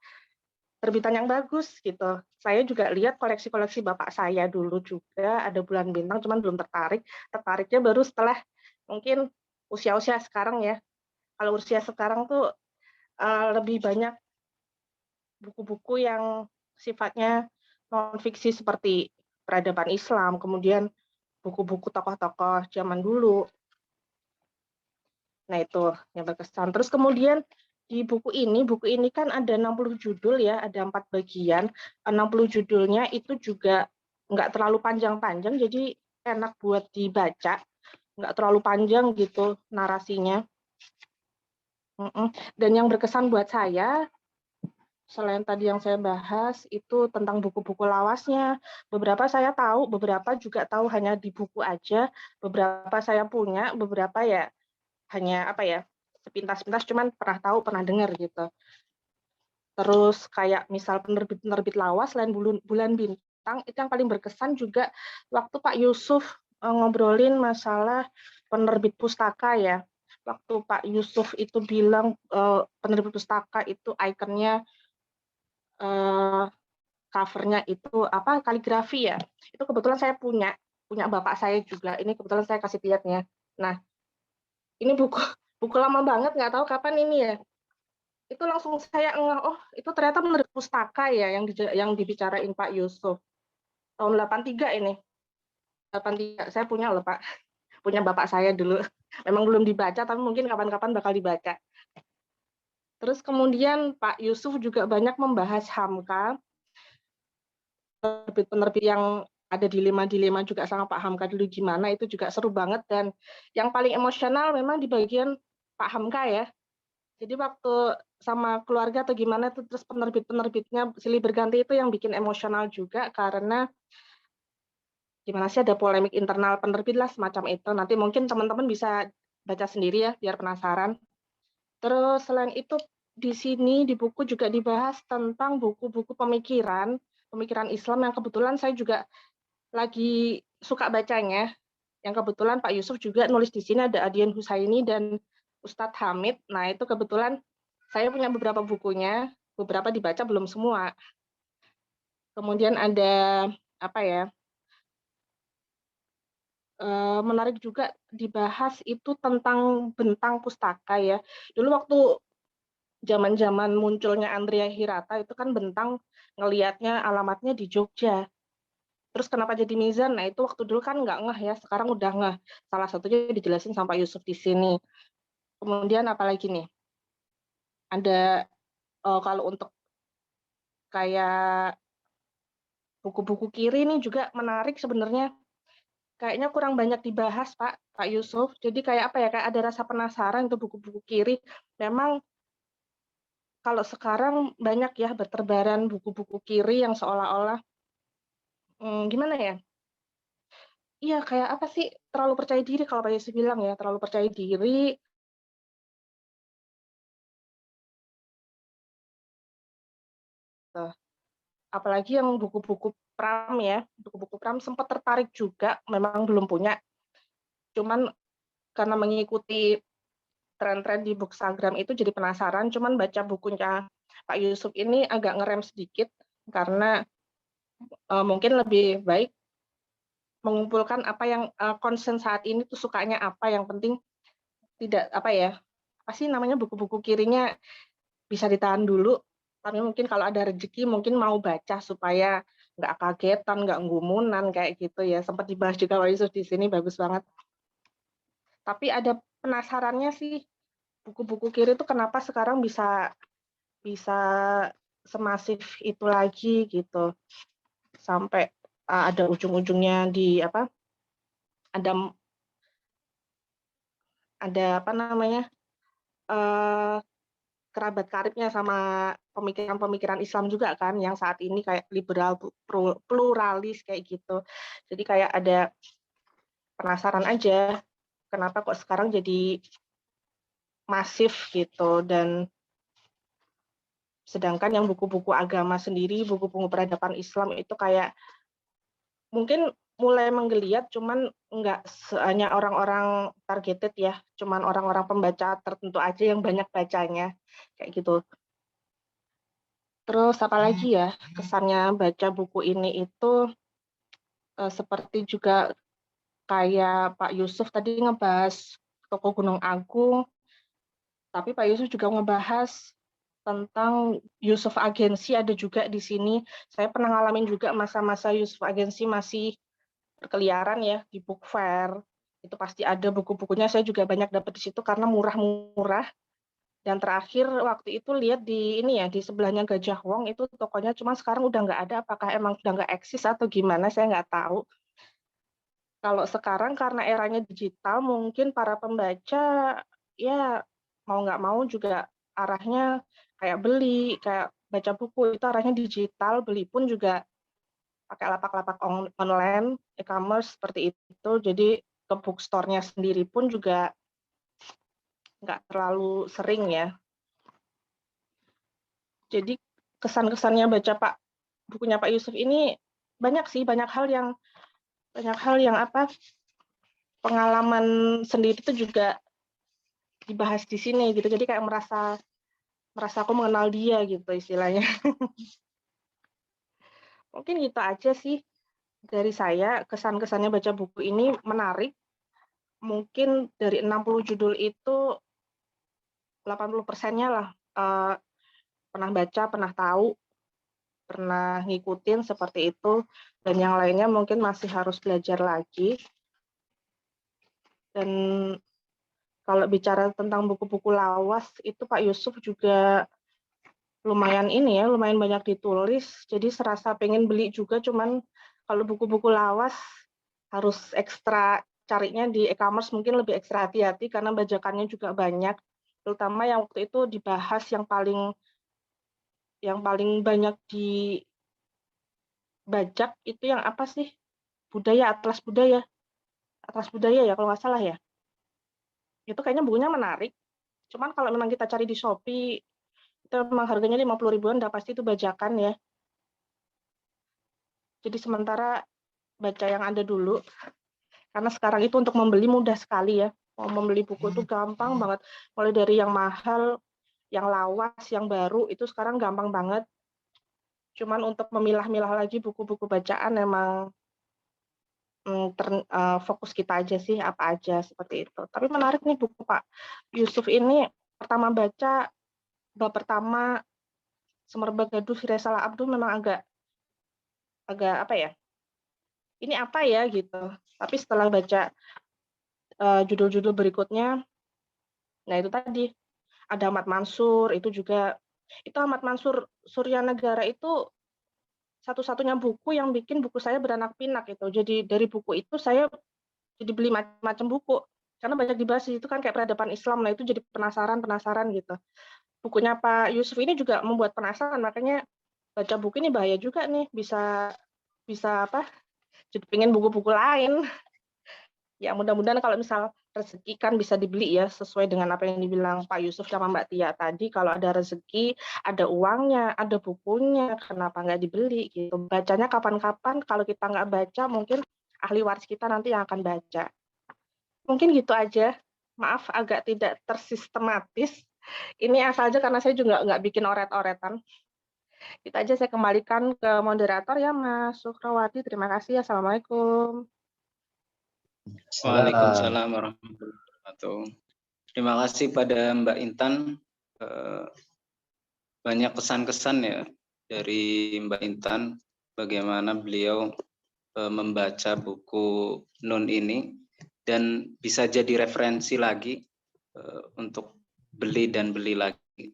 terbitan yang bagus gitu. Saya juga lihat koleksi-koleksi bapak saya dulu juga ada Bulan Bintang, cuman belum tertarik. Tertariknya baru setelah mungkin usia-usia sekarang ya. Kalau usia sekarang tuh lebih banyak buku-buku yang sifatnya non-fiksi seperti peradaban Islam, kemudian buku-buku tokoh-tokoh zaman dulu. Nah, itu yang berkesan. Terus kemudian di buku ini kan ada 60 judul ya, ada 4 bagian. 60 judulnya itu juga nggak terlalu panjang-panjang, jadi enak buat dibaca. Nggak terlalu panjang gitu narasinya. Dan yang berkesan buat saya, selain tadi yang saya bahas, itu tentang buku-buku lawasnya. Beberapa saya tahu, beberapa juga tahu hanya di buku aja. Beberapa saya punya, beberapa ya hanya apa ya, sepintas-pintas, cuman pernah tahu, pernah dengar gitu. Terus kayak misal penerbit-penerbit lawas selain Bulan Bintang, itu yang paling berkesan juga waktu Pak Yusuf ngobrolin masalah penerbit pustaka ya. Waktu Pak Yusuf itu bilang penerbit pustaka itu ikonnya covernya itu apa, kaligrafi ya. Itu kebetulan saya punya bapak saya juga. Ini kebetulan saya kasih lihatnya. Nah, ini buku lama banget, nggak tahu kapan ini ya. Itu langsung saya ngeh, oh itu ternyata penerbit pustaka ya yang dibicarain Pak Yusuf. Tahun 83 ini. 83 saya punya loh Pak. Punya bapak saya dulu. Memang belum dibaca, tapi mungkin kapan-kapan bakal dibaca. Terus kemudian Pak Yusuf juga banyak membahas Hamka, penerbit-penerbit yang ada dilema-dilema juga sama Pak Hamka dulu gimana, itu juga seru banget. Dan yang paling emosional memang di bagian Pak Hamka ya. Jadi waktu sama keluarga atau gimana tuh, terus penerbit-penerbitnya silih berganti, itu yang bikin emosional juga, karena gimana sih, ada polemik internal penerbit lah semacam itu. Nanti mungkin teman-teman bisa baca sendiri ya biar penasaran. Terus selain itu di sini di buku juga dibahas tentang buku-buku pemikiran Islam yang kebetulan saya juga lagi suka bacanya. Yang kebetulan Pak Yusuf juga nulis di sini, ada Adian Husaini dan Ustadz Hamid. Nah, itu kebetulan saya punya beberapa bukunya, beberapa dibaca, belum semua. Kemudian ada apa ya? Menarik juga dibahas itu tentang bentang pustaka ya. Dulu waktu zaman-zaman munculnya Andrea Hirata itu kan bentang ngelihatnya alamatnya di Jogja. Terus kenapa jadi mizan? Nah, itu waktu dulu kan nggak ngeh ya, sekarang udah ngeh. Salah satunya dijelasin sama Pak Yusuf di sini. Kemudian apalagi nih? Ada kalau untuk kayak buku-buku kiri ini juga menarik sebenarnya. Kayaknya kurang banyak dibahas Pak Yusuf. Jadi kayak apa ya? Kayak ada rasa penasaran itu buku-buku kiri. Memang kalau sekarang banyak ya berterbaran buku-buku kiri yang seolah-olah gimana ya? Iya, kayak apa sih, terlalu percaya diri kalau Pak Yusuf bilang ya, terlalu percaya diri. Apalagi yang buku-buku Pram ya, buku-buku Pram sempat tertarik juga, memang belum punya. Cuman karena mengikuti tren-tren di Bookstagram itu jadi penasaran, cuman baca bukunya Pak Yusuf ini agak ngerem sedikit, karena mungkin lebih baik mengumpulkan apa yang concern saat ini tuh sukanya apa, yang penting tidak apa ya, apa sih namanya, buku-buku kirinya bisa ditahan dulu, tapi mungkin kalau ada rezeki mungkin mau baca supaya nggak kagetan, nggak ngumunan kayak gitu ya. Sempat dibahas juga Pak Yusuf di sini, bagus banget. Tapi ada penasarannya sih, buku-buku kiri itu kenapa sekarang bisa semasif itu lagi gitu, sampai ada ujung-ujungnya di apa, ada apa namanya, kerabat karibnya sama pemikiran-pemikiran Islam juga kan, yang saat ini kayak liberal, pluralis kayak gitu. Jadi kayak ada penasaran aja, kenapa kok sekarang jadi masif gitu. Dan Sedangkan yang buku-buku agama sendiri, buku-buku peradaban Islam itu kayak mungkin mulai menggeliat, cuman nggak hanya orang-orang targeted ya, cuman orang-orang pembaca tertentu aja yang banyak bacanya, kayak gitu. Terus apalagi ya, kesannya baca buku ini itu seperti juga kayak Pak Yusuf tadi ngebahas tokoh Gunung Agung, tapi Pak Yusuf juga ngebahas tentang Yusuf Agensi ada juga di sini. Saya pernah ngalamin juga masa-masa Yusuf Agensi masih berkeliaran ya di book fair. Itu pasti ada buku-bukunya, saya juga banyak dapat di situ karena murah-murah. Dan terakhir waktu itu lihat di ini ya, di sebelahnya Gajah Wong itu tokonya, cuma sekarang udah nggak ada, apakah emang udah nggak eksis atau gimana, saya nggak tahu. Kalau sekarang karena eranya digital, mungkin para pembaca ya mau nggak mau juga arahnya kayak beli, kayak baca buku itu arahnya digital, beli pun juga pakai lapak-lapak online, e-commerce seperti itu. Jadi ke bookstore-nya sendiri pun juga nggak terlalu sering ya. Jadi kesan-kesannya baca bukunya Pak Yusuf ini banyak sih, banyak hal yang apa, pengalaman sendiri itu juga dibahas di sini gitu. Jadi kayak merasa aku mengenal dia gitu istilahnya. Mungkin gitu aja sih dari saya, kesan-kesannya baca buku ini menarik. Mungkin dari 60 judul itu 80%-nya lah pernah baca, pernah tahu, pernah ngikutin seperti itu, dan yang lainnya mungkin masih harus belajar lagi. Dan kalau bicara tentang buku-buku lawas, itu Pak Yusuf juga lumayan ini ya, lumayan banyak ditulis, jadi serasa pengen beli juga, cuman kalau buku-buku lawas harus ekstra carinya di e-commerce, mungkin lebih ekstra hati-hati karena bajakannya juga banyak, terutama yang waktu itu dibahas yang paling banyak dibajak itu yang apa sih? Atlas budaya ya kalau nggak salah ya. Itu kayaknya bukunya menarik. Cuman kalau memang kita cari di Shopee itu memang harganya 50 ribuan, udah pasti itu bajakan ya. Jadi sementara baca yang ada dulu, karena sekarang itu untuk membeli mudah sekali ya. Mau membeli buku itu gampang banget. Mulai dari yang mahal, yang lawas, yang baru, itu sekarang gampang banget. Cuman untuk memilah-milah lagi buku-buku bacaan memang fokus kita aja sih, apa aja, seperti itu. Tapi menarik nih buku Pak Yusuf ini, pertama baca, bab pertama, Semerbak Gaduh Sirah Salah Abdul memang agak apa ya, ini apa ya gitu. Tapi setelah baca judul-judul berikutnya, nah itu tadi ada Ahmad Mansur, itu Ahmad Mansur Surya Negara itu satu-satunya buku yang bikin buku saya beranak pinak gitu. Jadi dari buku itu saya jadi beli macam-macam buku karena banyak dibahas itu kan kayak peradaban Islam, nah itu jadi penasaran gitu. Bukunya Pak Yusuf ini juga membuat penasaran, makanya baca buku ini bahaya juga nih, bisa apa, jadi pengen buku-buku lain. Ya mudah-mudahan kalau misal rezeki kan bisa dibeli ya, sesuai dengan apa yang dibilang Pak Yusuf sama Mbak Tia tadi, kalau ada rezeki, ada uangnya, ada bukunya, kenapa nggak dibeli gitu. Bacanya kapan-kapan, kalau kita nggak baca mungkin ahli waris kita nanti yang akan baca. Mungkin gitu aja, maaf agak tidak tersistematis, ini asal aja karena saya juga nggak bikin oret-oretan. Itu aja, saya kembalikan ke moderator ya Mas Sukrawati, terima kasih, Assalamualaikum. Waalaikumsalam warahmatullahi wabarakatuh. Terima kasih pada Mbak Intan. Banyak kesan-kesan ya dari Mbak Intan, bagaimana beliau membaca buku Nun ini dan bisa jadi referensi lagi untuk beli dan beli lagi.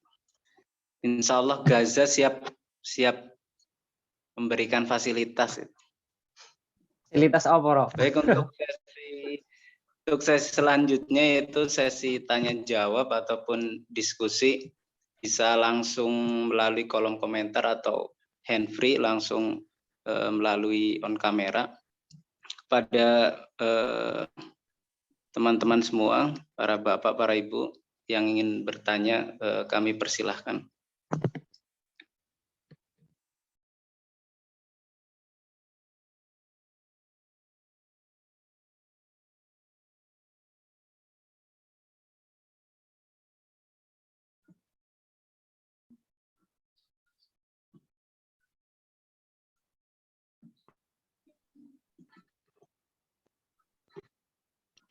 Insya Allah Gaza siap memberikan fasilitas. Fasilitas apa, Roh? Baik, untuk sesi selanjutnya yaitu sesi tanya jawab ataupun diskusi, bisa langsung melalui kolom komentar atau hand free, langsung melalui on kamera. Pada teman-teman semua, para bapak, para ibu yang ingin bertanya, kami persilahkan.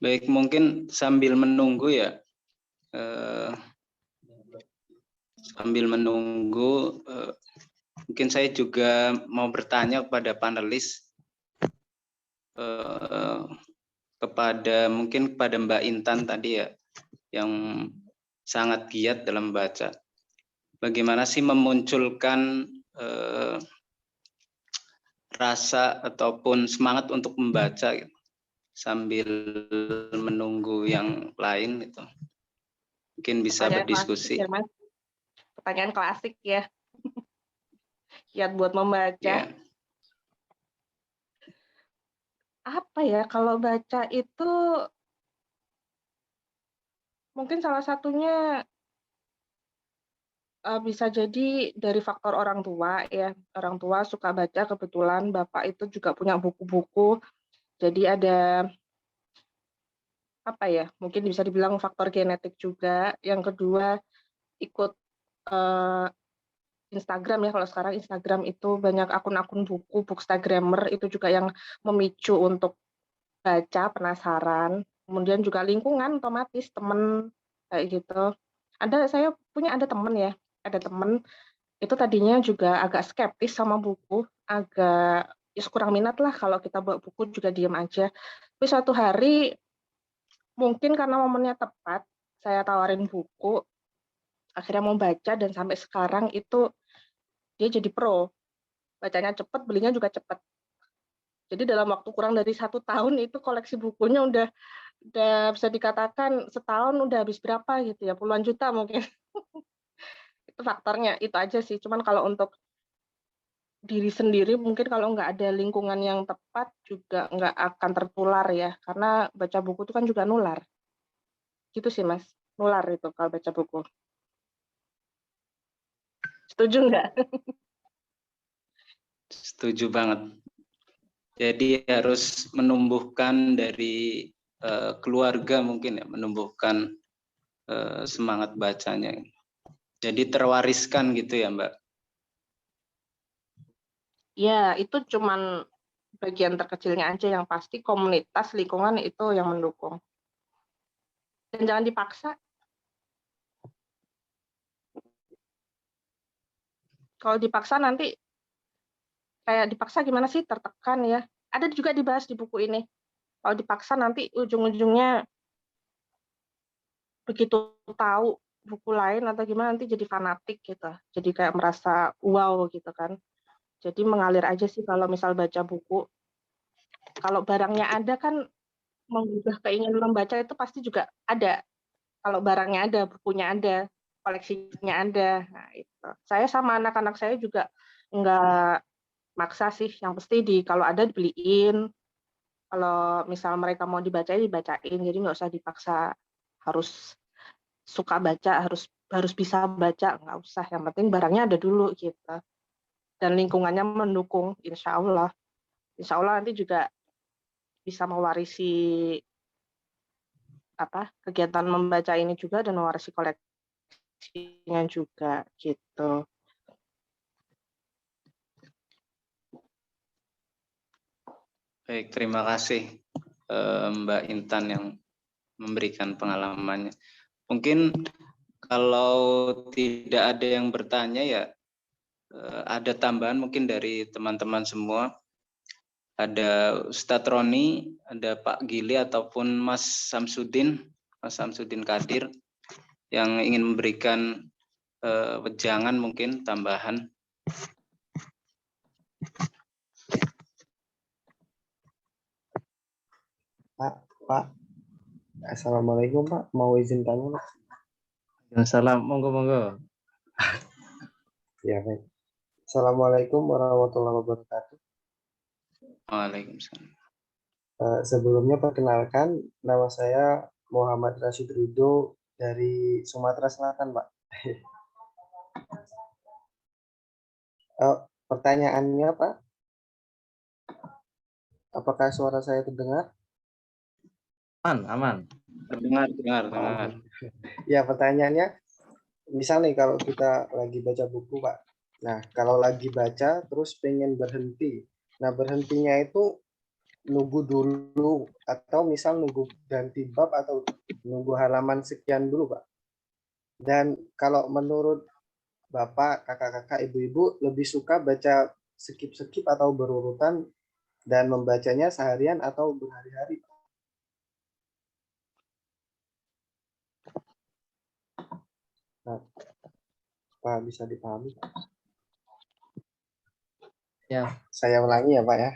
Baik, mungkin sambil menunggu ya, sambil menunggu, mungkin saya juga mau bertanya kepada panelis, mungkin kepada Mbak Intan tadi ya, yang sangat giat dalam membaca. Bagaimana sih memunculkan rasa ataupun semangat untuk membaca gitu, sambil menunggu yang lain itu. Mungkin bisa Pertanyaan berdiskusi. klasik ya, Mas. Pertanyaan klasik ya. Kiat buat membaca. Ya. Apa ya, kalau baca itu mungkin salah satunya bisa jadi dari faktor orang tua ya. Orang tua suka baca, kebetulan Bapak itu juga punya buku-buku. Jadi ada apa ya, mungkin bisa dibilang faktor genetik juga. Yang kedua ikut Instagram ya, kalau sekarang Instagram itu banyak akun-akun buku, bookstagrammer itu juga yang memicu untuk baca, penasaran. Kemudian juga lingkungan otomatis, temen kayak gitu. Saya punya temen ya, ada temen itu tadinya juga agak skeptis sama buku, agak ya kurang minat lah kalau kita bawa buku juga diam aja. Tapi suatu hari mungkin karena momennya tepat, saya tawarin buku, akhirnya mau baca dan sampai sekarang itu dia jadi pro. Bacanya cepet, belinya juga cepet. Jadi dalam waktu kurang dari 1 tahun itu koleksi bukunya udah bisa dikatakan setahun udah habis berapa gitu ya, puluhan juta mungkin. Itu faktornya, itu aja sih. Cuman kalau untuk diri sendiri mungkin kalau nggak ada lingkungan yang tepat juga nggak akan tertular ya, karena baca buku itu kan juga nular. Gitu sih Mas, nular itu kalau baca buku. Setuju nggak? Setuju banget. Jadi harus menumbuhkan dari keluarga mungkin ya, menumbuhkan semangat bacanya. Jadi terwariskan gitu ya Mbak? Ya, itu cuman bagian terkecilnya aja, yang pasti komunitas, lingkungan itu yang mendukung. Dan jangan dipaksa. Kalau dipaksa nanti, kayak dipaksa gimana sih, tertekan ya. Ada juga dibahas di buku ini. Kalau dipaksa nanti ujung-ujungnya begitu tahu buku lain atau gimana nanti jadi fanatik gitu. Jadi kayak merasa wow gitu kan. Jadi mengalir aja sih kalau misal baca buku. Kalau barangnya ada kan menggugah keinginan membaca itu pasti juga ada. Kalau barangnya ada, bukunya ada, koleksinya ada. Nah, itu. Saya sama anak-anak saya juga nggak maksa sih. Yang pasti kalau ada dibeliin. Kalau misal mereka mau dibacain, dibacain. Jadi nggak usah dipaksa harus suka baca, harus bisa baca, nggak usah. Yang penting barangnya ada dulu gitu. Dan lingkungannya mendukung, insya Allah. Insya Allah nanti juga bisa mewarisi kegiatan membaca ini juga dan mewarisi koleksinya juga gitu. Baik, terima kasih Mbak Intan yang memberikan pengalamannya. Mungkin kalau tidak ada yang bertanya ya, ada tambahan mungkin dari teman-teman semua. Ada Ustadz Roni, ada Pak Gili ataupun Mas Samsudin Kadir yang ingin memberikan wejangan mungkin tambahan. Pak, Assalamualaikum Pak, mau izin tanya Pak? Waalaikumsalam, monggo. Ya baik. Assalamualaikum warahmatullahi wabarakatuh. Waalaikumsalam. Sebelumnya perkenalkan, nama saya Muhammad Rashid Ridho dari Sumatera Selatan Pak. Pertanyaannya Pak, apakah suara saya terdengar? Aman. Dengar. Ya, pertanyaannya, misal nih kalau kita lagi baca buku Pak, nah kalau lagi baca terus pengen berhenti, nah berhentinya itu nunggu dulu atau misal nunggu ganti bab atau nunggu halaman sekian dulu, Pak? Dan kalau menurut Bapak, kakak-kakak, ibu-ibu lebih suka baca skip-skip atau berurutan dan membacanya seharian atau berhari-hari? Nah, Pak, bisa dipahami? Ya, Saya ulangi ya, Pak ya.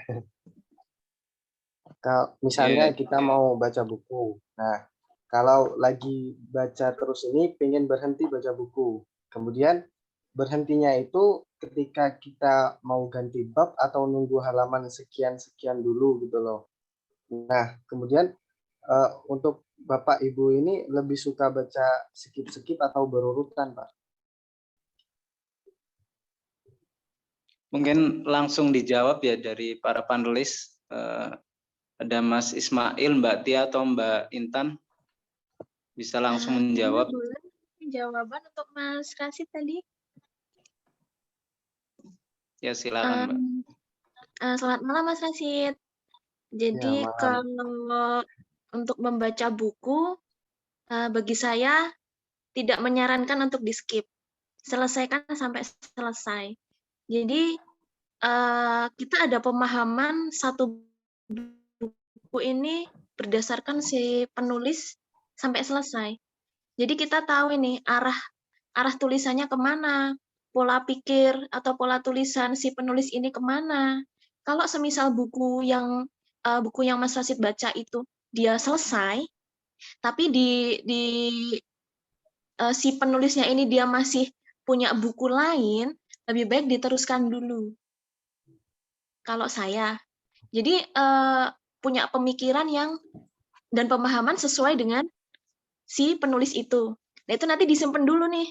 Kalau misalnya Ya, kita mau baca buku, nah kalau lagi baca terus ini pengen berhenti baca buku, kemudian berhentinya itu ketika kita mau ganti bab atau nunggu halaman sekian-sekian dulu gitu loh. Nah, kemudian untuk Bapak Ibu ini lebih suka baca skip-skip atau berurutan, Pak? mungkin langsung dijawab ya dari para panelis. Ada Mas Ismail, Mbak Tia, atau Mbak Intan. Bisa langsung menjawab. Boleh jawaban untuk Mas Rasid tadi. Ya, silakan, Mbak. Selamat malam Mas Rasid. Jadi Ya, malam. kalau untuk membaca buku, bagi saya tidak menyarankan untuk di skip. Selesaikan sampai selesai. Jadi kita ada pemahaman satu buku ini berdasarkan si penulis sampai selesai. Jadi kita tahu ini arah tulisannya kemana, pola pikir atau pola tulisan si penulis ini kemana. Kalau semisal buku yang Mas Rasid baca itu dia selesai, tapi si penulisnya ini dia masih punya buku lain, lebih baik diteruskan dulu. Kalau saya, jadi punya pemikiran yang dan pemahaman sesuai dengan si penulis itu. Nah itu nanti disimpan dulu nih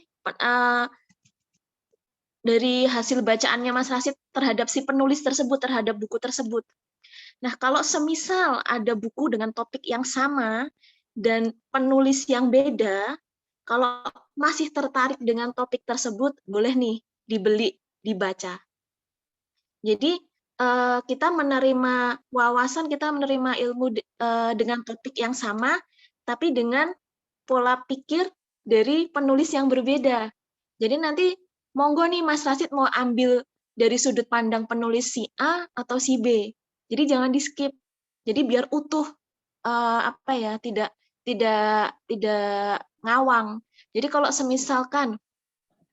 dari hasil bacaannya Mas Rasid terhadap si penulis tersebut, terhadap buku tersebut. Nah kalau semisal ada buku dengan topik yang sama dan penulis yang beda, kalau masih tertarik dengan topik tersebut, boleh nih dibeli, dibaca. Jadi kita menerima wawasan, kita menerima ilmu dengan topik yang sama, tapi dengan pola pikir dari penulis yang berbeda. Jadi nanti monggo nih Mas Rasid mau ambil dari sudut pandang penulis si A atau si B. Jadi jangan di skip. Jadi biar utuh tidak ngawang. Jadi kalau semisalkan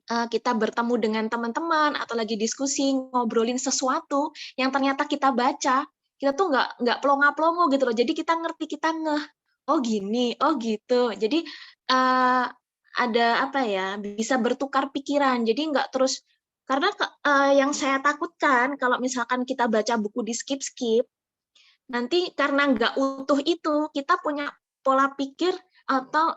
kita bertemu dengan teman-teman atau lagi diskusi ngobrolin sesuatu yang ternyata kita baca, kita tuh nggak plonga-plongo gitu loh. Jadi kita ngerti, kita ngeh. Oh gini, oh gitu. Jadi ada bisa bertukar pikiran. Jadi nggak terus karena yang saya takutkan kalau misalkan kita baca buku di skip-skip, nanti karena nggak utuh itu kita punya pola pikir atau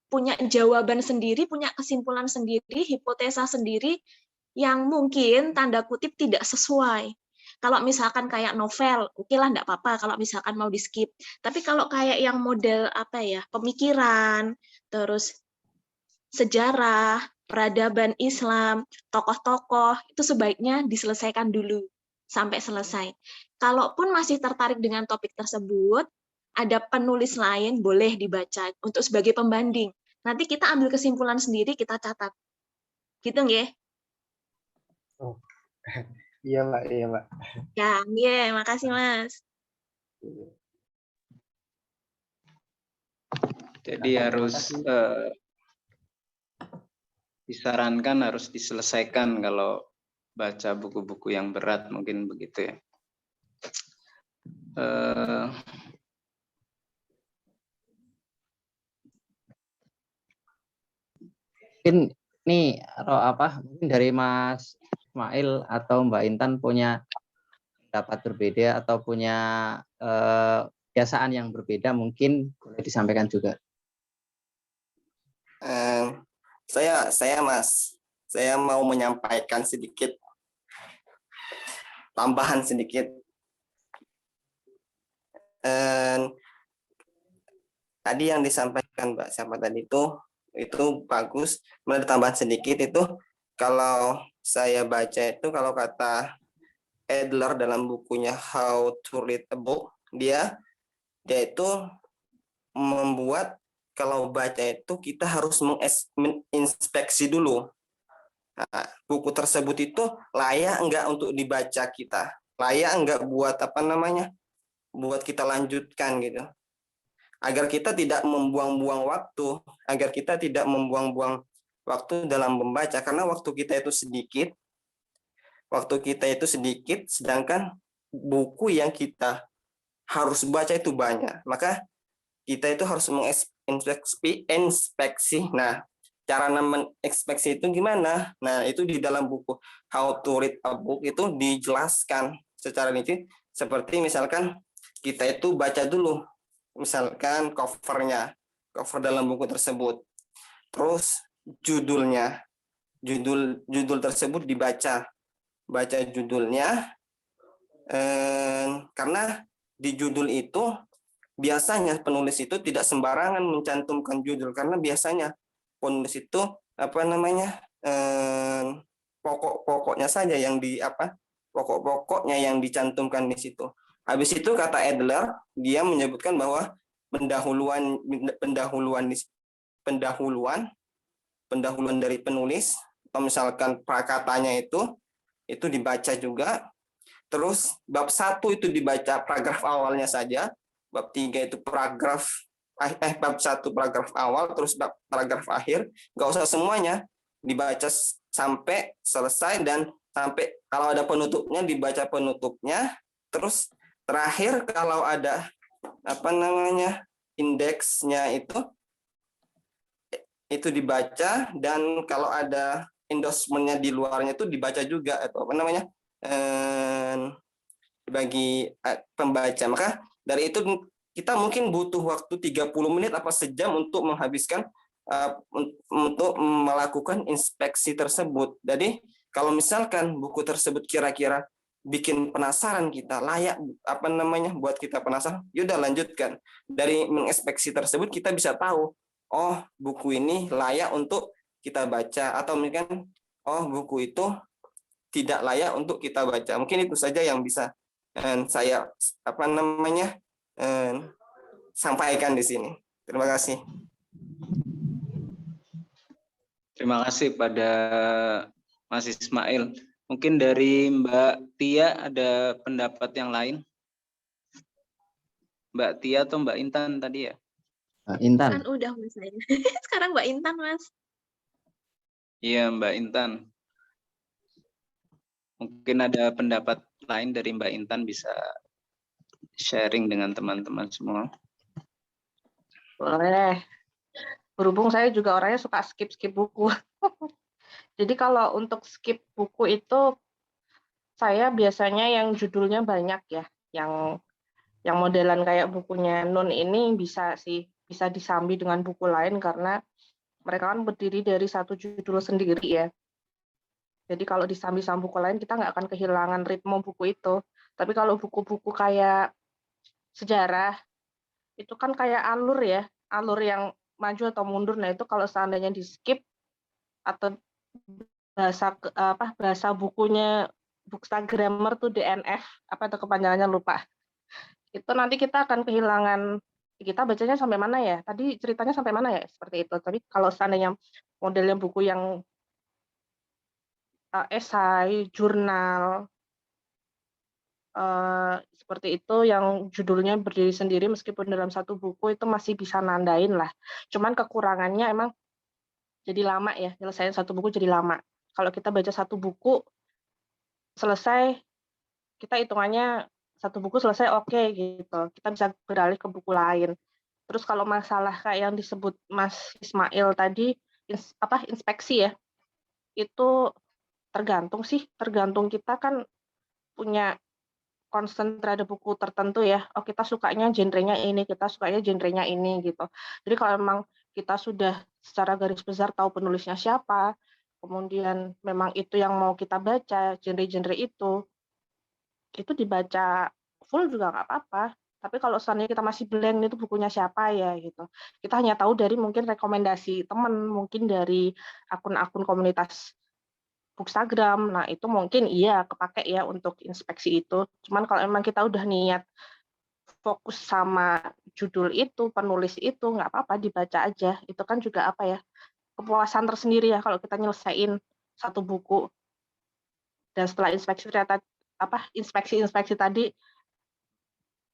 punya jawaban sendiri, punya kesimpulan sendiri, hipotesa sendiri yang mungkin tanda kutip tidak sesuai. Kalau misalkan kayak novel, oke lah enggak apa-apa kalau misalkan mau di skip. Tapi kalau kayak yang model pemikiran, terus sejarah, peradaban Islam, tokoh-tokoh, itu sebaiknya diselesaikan dulu sampai selesai. Kalaupun masih tertarik dengan topik tersebut, ada penulis lain boleh dibaca untuk sebagai pembanding. Nanti kita ambil kesimpulan sendiri, kita catat. Gitu nggih? Oh. Iya, Mbak. Iya, Mbak. Ya, nggih, makasih Mas. Jadi harus disarankan harus diselesaikan kalau baca buku-buku yang berat, mungkin begitu ya. Mungkin nih mungkin dari Mas Ismail atau Mbak Intan punya pendapat berbeda atau punya kebiasaan yang berbeda, mungkin boleh disampaikan juga. Saya mau menyampaikan sedikit tambahan sedikit. Tadi yang disampaikan Mbak siapa tadi itu bagus. Ada tambahan sedikit itu, kalau saya baca itu kalau kata Adler dalam bukunya How to Read a Book, dia itu membuat kalau baca itu kita harus menginspeksi dulu. Nah, buku tersebut itu layak enggak untuk dibaca kita, layak enggak buat buat kita lanjutkan gitu. Agar kita tidak membuang-buang waktu, agar kita tidak membuang-buang waktu dalam membaca, karena waktu kita itu sedikit, sedangkan buku yang kita harus baca itu banyak. Maka kita itu harus menginspeksi. Nah, cara menginspeksi itu gimana? Nah, itu di dalam buku How to Read a Book itu dijelaskan secara rinci. Seperti misalkan kita itu baca dulu, misalkan cover dalam buku tersebut. Terus judul tersebut baca judulnya, karena di judul itu biasanya penulis itu tidak sembarangan mencantumkan judul, karena biasanya penulis itu pokok-pokoknya saja yang pokok-pokoknya yang dicantumkan di situ. Habis itu kata Adler, dia menyebutkan bahwa pendahuluan dari penulis, atau misalkan prakatanya itu dibaca juga. Terus bab 1 itu dibaca paragraf awalnya saja, bab 3 itu bab 1 paragraf awal, terus bab paragraf akhir, nggak usah semuanya, dibaca sampai selesai, dan sampai kalau ada penutupnya dibaca penutupnya. Terus terakhir kalau ada indeksnya itu dibaca, dan kalau ada endorsement-nya di luarnya itu dibaca juga, atau bagi pembaca. Maka dari itu kita mungkin butuh waktu 30 menit apa sejam untuk menghabiskan untuk melakukan inspeksi tersebut. Jadi kalau misalkan buku tersebut kira-kira bikin penasaran kita, layak buat kita penasaran, yaudah lanjutkan. Dari menginspeksi tersebut kita bisa tahu, oh buku ini layak untuk kita baca, atau mungkin oh buku itu tidak layak untuk kita baca. Mungkin itu saja yang bisa saya sampaikan di sini. Terima kasih. Terima kasih pada Mas Ismail. Mungkin dari Mbak Tia ada pendapat yang lain? Mbak Tia atau Mbak Intan tadi ya? Intan. Kan udah Mas saya. Sekarang Mbak Intan, Mas. Iya, Mbak Intan. Mungkin ada pendapat lain dari Mbak Intan, bisa sharing dengan teman-teman semua. Boleh. Berhubung saya juga orangnya suka skip buku. Jadi kalau untuk skip buku itu saya biasanya yang judulnya banyak ya, yang modelan kayak bukunya Nun ini bisa disambi dengan buku lain, karena mereka kan berdiri dari satu judul sendiri ya. Jadi kalau disambi sama buku lain kita nggak akan kehilangan ritme buku itu. Tapi kalau buku-buku kayak sejarah itu kan kayak alur ya, alur yang maju atau mundur. Nah itu kalau seandainya di skip atau bahasa bukunya Bookstagrammar tuh DNF, apa itu kepanjangannya lupa. Itu nanti kita akan kehilangan, kita bacanya sampai mana ya? Tadi ceritanya sampai mana ya? Seperti itu. Tapi kalau seandainya modelnya buku yang esai, jurnal, seperti itu yang judulnya berdiri sendiri meskipun dalam satu buku, itu masih bisa nandain lah. Cuman kekurangannya emang jadi lama ya, nyelesain satu buku jadi lama. Kalau kita baca satu buku selesai, kita hitungannya satu buku selesai oke gitu. Kita bisa beralih ke buku lain. Terus kalau masalah kayak yang disebut Mas Ismail tadi, inspeksi ya, itu tergantung kita kan punya concern terhadap buku tertentu ya. Oh kita sukanya genrenya ini, kita sukanya genrenya ini gitu. Jadi kalau memang kita sudah secara garis besar tahu penulisnya siapa, kemudian memang itu yang mau kita baca, genre-genre itu dibaca full juga nggak apa-apa. Tapi kalau seandainya kita masih blank itu bukunya siapa ya gitu. Kita hanya tahu dari mungkin rekomendasi teman, mungkin dari akun-akun komunitas Bookstagram. Nah, itu mungkin iya kepake ya untuk inspeksi itu. Cuman kalau emang kita udah niat fokus sama judul itu, penulis itu, nggak apa-apa dibaca aja. Itu kan juga apa ya, kepuasan tersendiri ya kalau kita nyelesain satu buku. Dan setelah inspeksi tadi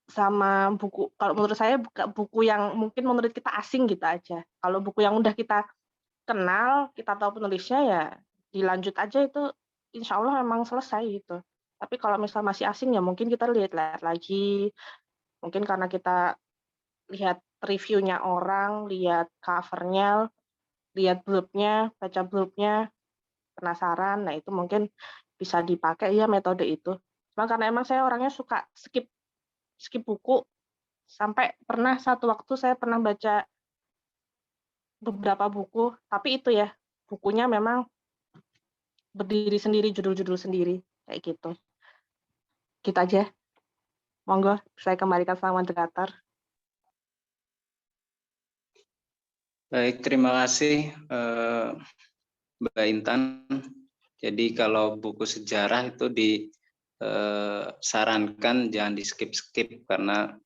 sama buku, kalau menurut saya buku yang mungkin menurut kita asing gitu aja. Kalau buku yang udah kita kenal, kita tahu penulisnya ya dilanjut aja, itu insya Allah memang selesai gitu. Tapi kalau misal masih asing ya mungkin kita lihat-lihat lagi, mungkin karena kita lihat reviewnya orang, lihat covernya, lihat blurb-nya, baca blurb-nya, penasaran, nah itu mungkin bisa dipakai ya metode itu. Cuma karena emang saya orangnya suka skip buku, sampai pernah satu waktu saya pernah baca beberapa buku, tapi itu ya, bukunya memang berdiri sendiri, judul-judul sendiri, kayak gitu. Gitu aja. Monggo, saya kembalikan sama moderator. Baik, terima kasih Mbak Intan. Jadi kalau buku sejarah itu disarankan jangan di skip-skip karena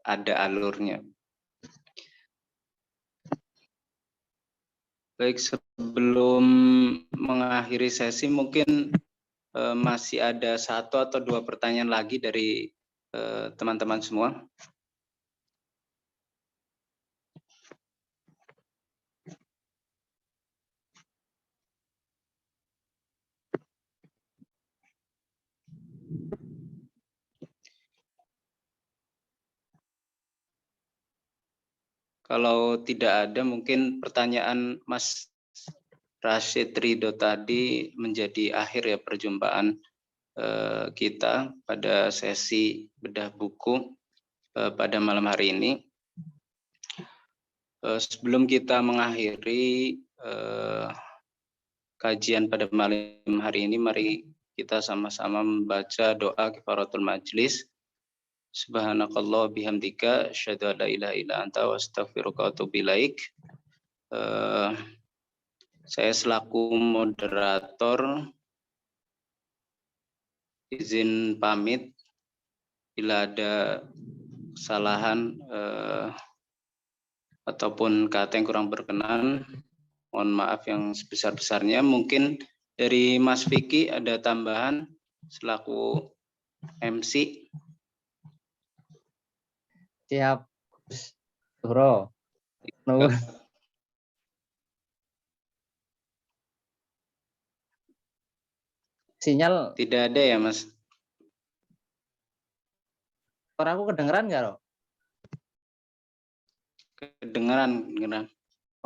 ada alurnya. Baik, sebelum mengakhiri sesi mungkin masih ada 1 atau 2 pertanyaan lagi dari teman-teman semua. Kalau tidak ada, mungkin pertanyaan Mas Rashid Ridho tadi menjadi akhir ya perjumpaan kita pada sesi bedah buku pada malam hari ini. Sebelum kita mengakhiri kajian pada malam hari ini, mari kita sama-sama membaca doa kifaratul majlis. Subhanakallah bihamdika asyhadu an la ilaha illa anta wa astaghfiruka wa atubu ilaik. Saya selaku moderator izin pamit bila ada kesalahan ataupun kata yang kurang berkenan, mohon maaf yang sebesar-besarnya. Mungkin dari Mas Vicky ada tambahan selaku MC. Siap, Bro. Sinyal Tidak ada ya, Mas? suara aku kedengeran nggak, Ro? Kedengeran.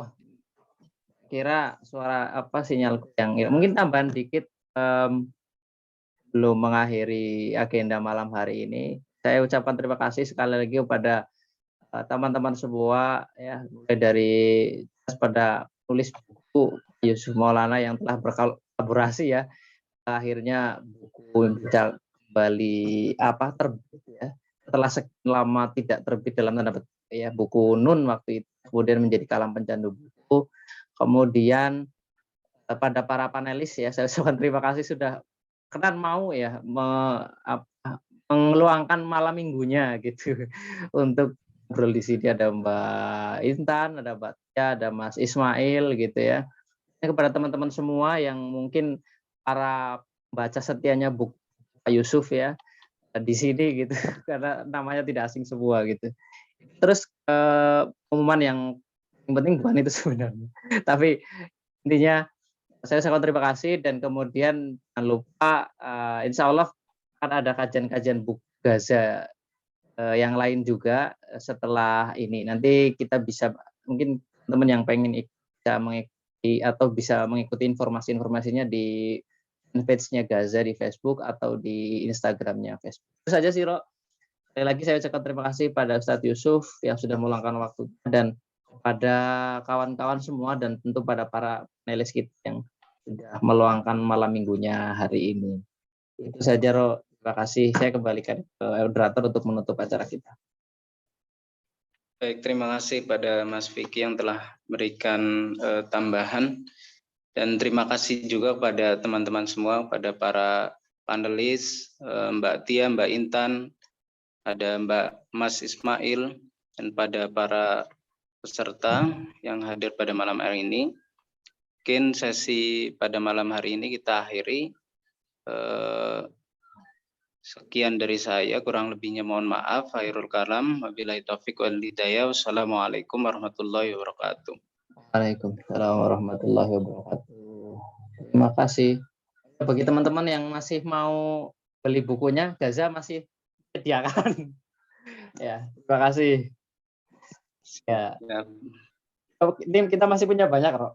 Oh, kira suara apa sinyal yang ya, mungkin tambahan dikit belum mengakhiri agenda malam hari ini. Saya ucapkan terima kasih sekali lagi kepada teman-teman semua ya, mulai dari pada tulis buku Yusuf Maulana yang telah berkolaborasi ya, akhirnya buku bisa kembali terbit ya setelah lama tidak terbit dalam tanda petik ya, buku Nun waktu itu kemudian menjadi Kalam Pencandu Buku. Kemudian pada para panelis ya, saya ucapkan terima kasih sudah mau ya mengeluangkan malam minggunya gitu untuk ngobrol di sini. Ada Mbak Intan, ada Mbak Tia, ada Mas Ismail gitu ya. Kepada teman-teman semua yang mungkin para baca setianya buku Pak Yusuf ya di sini gitu karena namanya tidak asing semua gitu. Terus pengumuman yang penting bukan itu sebenarnya, tapi intinya saya sangat terima kasih, dan kemudian jangan lupa insya Allah akan ada kajian-kajian buku Gaza yang lain juga setelah ini. Nanti kita bisa, mungkin teman yang pengen bisa mengikuti atau bisa mengikuti informasi-informasinya di page-nya Gaza di Facebook atau di Instagram-nya Facebook. Itu saja sih, Ro. Sekali lagi saya ucapkan terima kasih pada Ustadz Yusuf yang sudah meluangkan waktu, dan kepada kawan-kawan semua, dan tentu pada para panelis kita yang sudah meluangkan malam minggunya hari ini. Itu saja, Ro. Terima kasih. Saya kembalikan ke moderator untuk menutup acara kita. Baik, terima kasih pada Mas Vicky yang telah memberikan tambahan. Dan terima kasih juga pada teman-teman semua, pada para panelis, Mbak Tia, Mbak Intan, ada Mbak Mas Ismail, dan pada para peserta yang hadir pada malam hari ini. Mungkin sesi pada malam hari ini kita akhiri. Sekian dari saya, kurang lebihnya mohon maaf. Khairul kalam, wabillahi taufiq wal hidayah. Wassalamualaikum warahmatullahi wabarakatuh. Waalaikumsalam warahmatullahi wabarakatuh. Terima kasih. Bagi teman-teman yang masih mau beli bukunya, Gaza masih sediakan. Ya, terima kasih. Ya, Ya, tim kita masih punya banyak kok.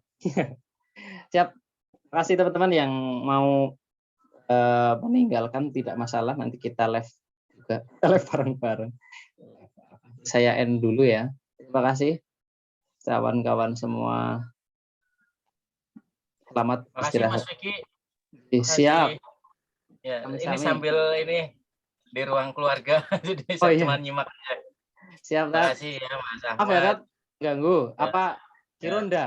Siap. Terima kasih teman-teman yang mau meninggalkan, tidak masalah, nanti kita live juga, kita live bareng-bareng. Saya end dulu ya. Terima kasih kawan-kawan semua. Selamat Terima kasih istirahat. Mas Vicky. Siap. Ya, ini Sami-sami. sambil ini di ruang keluarga, jadi Oh, saya iya. cuma nyimak aja. Siap, Terima Tat. kasih ya Mas Maaf ya, Ahmad. Tat. Ganggu. Ya. Apa di Ya. ronda?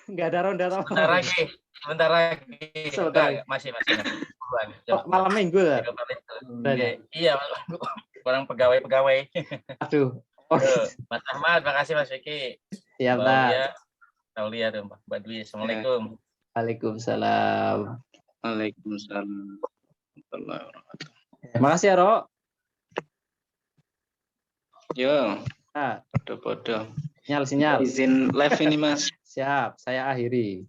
Enggak ada ronda atau Sebentar apa? lagi. Sebentar lagi. Sebentar lagi. Masih. Oh, malam minggu ya? Iya, orang pegawai. Aduh. Oh, Mas Ahmad, makasih Mas Vicky. siap, Mbak Tat. Aulia, Aulia tuh, Mbak Dwi. Assalamualaikum. Waalaikumsalam. Waalaikumsalam warahmatullahi wabarakatuh. Terima kasih ya, Ro. Ya, Nah, podo-podo. sinyal. Izin live ini Mas. Siap, saya akhiri.